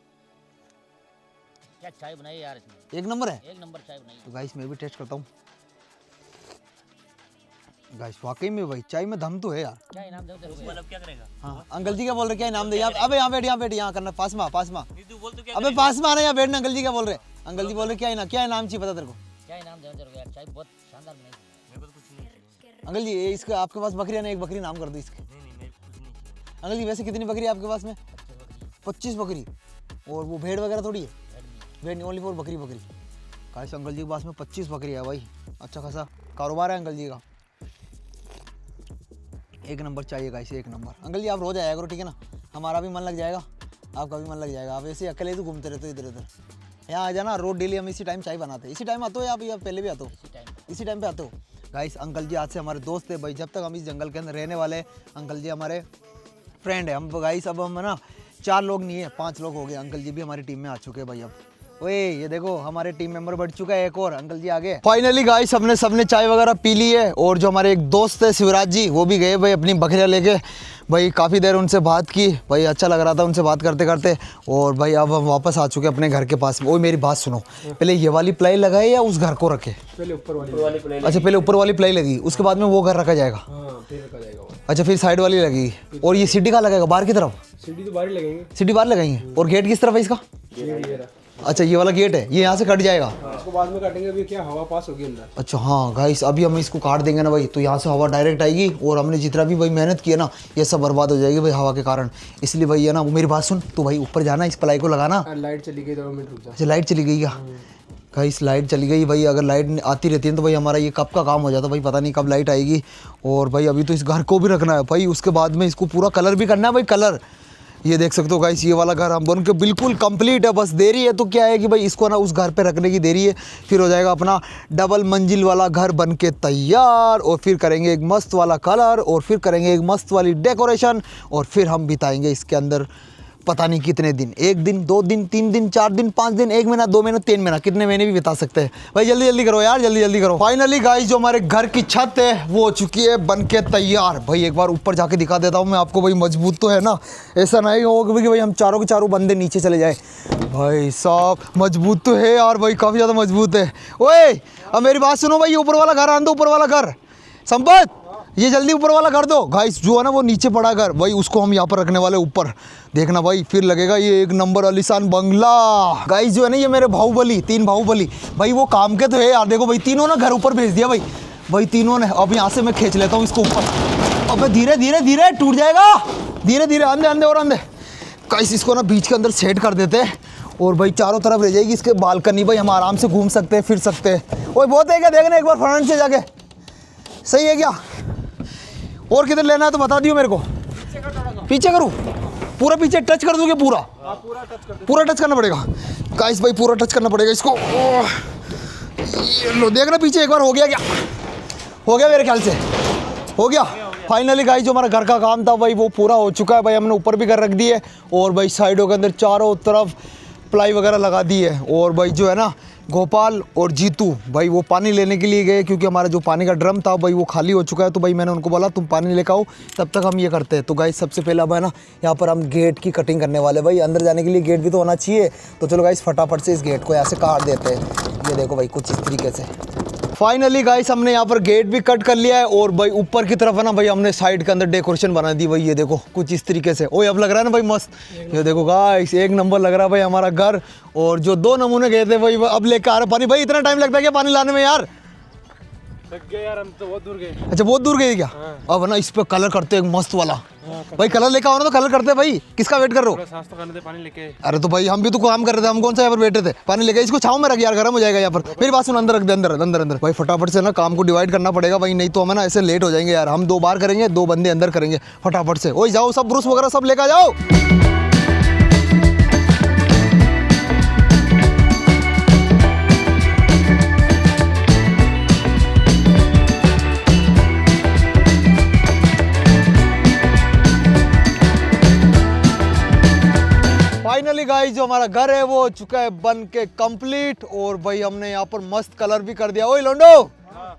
क्या चाय बनाई यार इसमें, एक नंबर है। एक नंबर चाय बनाई। तो गाइस मैं भी टेस्ट करता हूँ। गाइस वाकई में भाई चाय में दम तो है यार। क्या इनाम दो तेरे को? मतलब क्या करेगा? हाँ अंकल जी क्या बोल रहे, क्या इनाम दे? यहाँ अबे यहाँ बैठ, यहाँ बैठ, यहाँ करना, पास में पास में। तू बोल तो क्या अबे पास में आना, यहाँ बैठना। अंकल जी क्या बोल रहे? अंकल जी बोल रहे क्या इनाम चाहिए पता तेरे को? क्या इनाम दो तेरे को यार, चाय बहुत शानदार बनाई थी। मेरे को तो कुछ नहीं चाहिए। अंकल जी इसका आपके पास बकरी है ना, एक बकरी नाम कर दो इसके। नहीं नहीं, मेरे को कुछ नहीं चाहिए। अंकल जी वैसे कितनी बकरी है आपके पास में? 25 बकरी 25 बकरी। और वो भेड़ वगैरह थोड़ी है? रेड नहीं। भेड़ नहीं, ओनली फॉर बकरी। गाइस अंकल जी के पास में 25 बकरी है भाई, अच्छा खासा कारोबार है अंकल जी का। एक नंबर चाहिए गाइस, एक नंबर। अंकल जी आप रोज आया करो, ठीक है ना? हमारा भी मन लग जाएगा, आपका भी मन लग जाएगा। आप ऐसे अकेले तो घूमते रहते हो इधर उधर, यहाँ आ जाना रोज डेली। हम इसी टाइम चाय बनाते हैं। इसी टाइम आते हो या पहले भी आते हो? इसी टाइम पे आते हो। गाइस अंकल जी आज से हमारे दोस्त है भाई, जब तक हम इस जंगल के अंदर रहने वाले। अंकल जी हमारे फ्रेंड है। हम गाइस अब हम ना 4 लोग नहीं है, 5 लोग हो गए। अंकल जी भी हमारी टीम में आ चुके हैं भाई। अब ओए ये देखो हमारे टीम मेंबर बढ़ चुका है एक और, अंकल जी आगे। फाइनली गाइस हमने सबने चाय वगैरह पी ली है, और जो हमारे एक दोस्त है शिवराज जी वो भी गए भाई अपनी बकरियां लेके। भाई काफ़ी देर उनसे बात की भाई, अच्छा लग रहा था उनसे बात करते करते। और भाई अब हम वापस आ चुके अपने घर के पास में। ओए मेरी बात सुनो, पहले ये वाली प्लाई लगाए या उस घर को रखे? पहले ऊपर वाली प्लाई। अच्छा पहले ऊपर वाली प्लाई लगी, उसके बाद में वो घर रखा जाएगा। हाँ फिर रखा जाएगा वो। अच्छा फिर साइड वाली लगेगी। और ये सीढ़ी कहाँ लगेगा? बाहर की तरफ? सीढ़ी तो बाहर ही लगेंगे। सीढ़ी बाहर लगाएंगे। और गेट किस तरफ है इसका? अच्छा ये वाला गेट है, ये यहाँ से कट जाएगा। इसको बाद में काटेंगे, अभी क्या हवा पास होगी अंदर। अच्छा हाँ गाइस अभी हम इसको काट देंगे ना भाई तो यहाँ से हवा डायरेक्ट आएगी, और हमने जितना भी भाई मेहनत की है ना ये सब बर्बाद हो जाएगी भाई हवा के कारण। इसलिए भाई है ना, वो मेरी बात सुन, तो भाई ऊपर जाना इस प्लाई को लगाना। लाइट चली गई 2 मिनट रुक जा। अच्छा लाइट चली गई क्या? गाइस लाइट चली गई भाई। अगर लाइट आती रहती है तो भाई हमारा ये कब का काम हो जाता भाई, पता नहीं कब लाइट आएगी। और भाई अभी तो इस घर को भी रखना है भाई, उसके बाद में इसको पूरा कलर भी करना है भाई, कलर। ये देख सकते हो गाइस ये वाला घर हम बन के बिल्कुल कंप्लीट है, बस देरी है तो क्या है कि भाई इसको ना उस घर पे रखने की देरी है, फिर हो जाएगा अपना डबल मंजिल वाला घर बन के तैयार। और फिर करेंगे एक मस्त वाला कलर, और फिर करेंगे एक मस्त वाली डेकोरेशन, और फिर हम बिताएंगे इसके अंदर पता नहीं कितने दिन, 1 दिन 2 दिन 3 दिन 4 दिन 5 दिन 1 महीना 2 महीना 3 महीना, कितने महीने भी बिता सकते हैं भाई। जल्दी जल्दी करो यार, जल्दी जल्दी करो। फाइनली गाइस जो हमारे घर की छत है वो हो चुकी है बन के तैयार। भाई एक बार ऊपर जाके दिखा देता हूँ मैं आपको भाई, मजबूत तो है ना, ऐसा नहीं होगा कि भाई हम चारों के चारों बंदे नीचे चले जाए। भाई साहब मजबूत तो है यार भाई, काफ़ी ज़्यादा मजबूत है। ओए अब मेरी बात सुनो भाई, ये ऊपर वाला घर आन दो, ऊपर वाला घर। संपत ये जल्दी ऊपर वाला कर दो। गाइस जो है ना वो नीचे पड़ा घर भाई, उसको हम यहाँ पर रखने वाले ऊपर, देखना भाई फिर लगेगा ये 1 नंबर आलीशान बंगला। गाइस जो है ना ये मेरे बाहुबली 3 बाहुबली भाई वो काम के तो है यार। देखो भाई तीनों ना घर ऊपर भेज दिया भाई तीनों ने। अब यहाँ से मैं खींच लेता हूँ इसको ऊपर। अब धीरे धीरे धीरे टूट जाएगा, धीरे धीरे अंधे अंधे और अंधे। गाइस इसको ना बीच के अंदर सेट कर देते हैं, और भाई चारों तरफ रह जाएगी इसके बालकनी भाई, हम आराम से घूम सकते हैं फिर सकते हैं। ओए बहुत है क्या? देखना एक बार फ्रंट से जाके, सही है क्या? और किधर लेना है तो बता दियो मेरे को। पीछे करूँ? पूरा पीछे टच कर दोगे? पूरा टच करना पड़ेगा गाइस भाई, पूरा टच करना पड़ेगा इसको। ये लो देखना पीछे एक बार। हो गया क्या? हो गया मेरे ख्याल से, हो गया। फाइनली गाइस जो हमारा घर का काम था भाई वो पूरा हो चुका है भाई। हमने ऊपर भी घर रख दिए, और भाई साइडों के अंदर चारों तरफ प्लाई वगैरह लगा दी है। और भाई जो है ना गोपाल और जीतू भाई वो पानी लेने के लिए गए, क्योंकि हमारा जो पानी का ड्रम था भाई वो खाली हो चुका है। तो भाई मैंने उनको बोला तुम पानी लेकर आओ, तब तक हम ये करते हैं। तो गाइस सबसे पहले अब है ना यहाँ पर हम गेट की कटिंग करने वाले। भाई अंदर जाने के लिए गेट भी तो होना चाहिए। तो चलो गाइस फटाफट से इस गेट को यहाँ से काट देते हैं। ये देखो भाई कुछ इस तरीके से। फाइनली गाइस हमने यहाँ पर गेट भी कट कर लिया है। और भाई ऊपर की तरफ है ना भाई हमने साइड के अंदर डेकोरेशन बना दी भाई। ये देखो कुछ इस तरीके से। ओए अब लग रहा है ना भाई मस्त। ये देखो गाइस एक नंबर लग रहा है भाई हमारा घर। और जो 2 नमूने गए थे भाई अब लेकर आ रहे पानी। भाई इतना टाइम लगता है क्या पानी लाने में यार? लग गए यार, हम तो बहुत दूर गए। अच्छा बहुत दूर गए क्या? अब ना इस पे कलर करते हैं मस्त वाला। भाई कलर लेकर आओ ना, तो कलर करते हैं भाई। किसका वेट कर रहे हो? सांस तो करने दे, पानी लेके। अरे तो भाई हम भी तो काम कर रहे थे, हम कौन सा यहाँ पर बैठे थे? पानी लेके इसको छाव में रख यार, गर्म हो जाएगा यहाँ पर। मेरी बात सुन, अंदर रख दे, अंदर अंदर अंदर। भाई फटाफट से ना काम को डिवाइड करना पड़ेगा भाई, नहीं तो हमें ना ऐसे लेट हो जाएंगे यार। हम 2 बार करेंगे, 2 बंदे अंदर करेंगे। फटाफट से ओए जाओ सब ब्रूस वगैरह सब लेकर जाओ। फाइनली गाइस जो हमारा घर है वो हो चुका है बन के कंप्लीट। और भाई हमने यहाँ पर मस्त कलर भी कर दिया। ओए लोंडो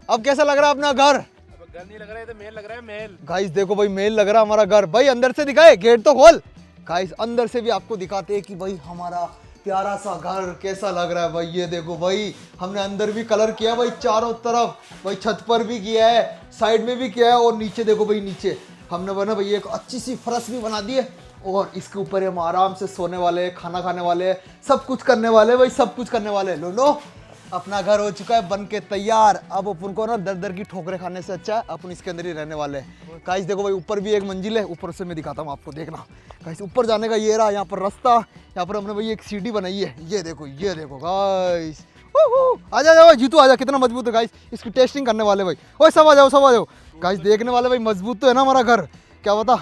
अब कैसा लग रहा है अपना घर? घर नहीं लग रहा है, तो मेल लग रहा है, मेल। गाइस देखो भाई मेल लग रहा है हमारा घर। भाई अंदर से दिखाए, गेट तो खोल। गाइस अंदर से भी आपको दिखाते हैं कि भाई हमारा प्यारा सा घर कैसा लग रहा है। भाई ये देखो भाई हमने अंदर भी कलर किया भाई चारों तरफ। भाई छत पर भी किया है, साइड में भी किया है। और नीचे देखो भाई, नीचे हमने बना भाई एक अच्छी सी फर्श भी बना दी है। और इसके ऊपर हम आराम से सोने वाले, खाना खाने वाले, सब कुछ करने वाले भाई, सब कुछ करने वाले। लो अपना घर हो चुका है बन के तैयार। अब अपन को ना दर दर की ठोकरें खाने से अच्छा है अपन इसके अंदर ही रहने वाले हैं। गाइस देखो भाई ऊपर भी एक मंजिल है, ऊपर से मैं दिखाता हूँ आपको, देखना। गाइस ऊपर जाने का ये रहा यहाँ पर रास्ता। यहाँ पर हमने भाई एक सीढ़ी बनाई है। ये देखो गाइस। आ जाओ जीतू आ जा, कितना मजबूत है गाइस। इसकी टेस्टिंग करने वाले भाई। ओए सब आ जाओ गाइस, देखने वाले भाई। मजबूत तो है ना हमारा घर, क्या बता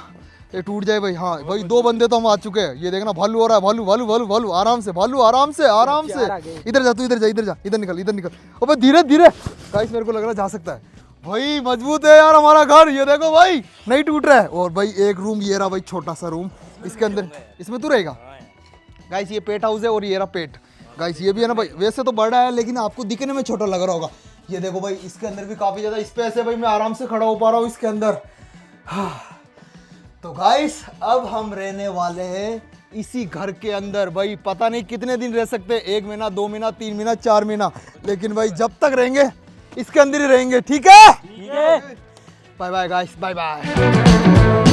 ये टूट जाए भाई। हाँ भाई 2 बंदे तो हम आ चुके हैं। ये देखना भालू हो रहा है, भालू भालू भालू भालू। आराम से भालू, आराम से आराम से। इधर जा तू, इधर जा, इधर निकल। अबे धीरे धीरे। गाइस मेरे को लग रहा है जा सकता है भाई। मजबूत है यार हमारा घर। ये देखो भाई नहीं टूट रहा है। और भाई एक रूम ये रहा भाई, छोटा सा रूम। इसके अंदर इसमें तू रहेगा। गाइस ये पेट हाउस है और ये रहा पेट। गाइस ये भी है ना भाई, वैसे तो बड़ा है लेकिन आपको दिखने में छोटा लग रहा होगा। ये देखो भाई इसके अंदर भी काफी ज्यादा स्पेस है भाई, मैं आराम से खड़ा हो पा रहा हूँ इसके अंदर। तो गाइस अब हम रहने वाले हैं इसी घर के अंदर। भाई पता नहीं कितने दिन रह सकते, 1 महीना, 2 महीना, 3 महीना, 4 महीना, लेकिन भाई जब तक रहेंगे इसके अंदर ही रहेंगे। ठीक है, bye bye guys, bye bye.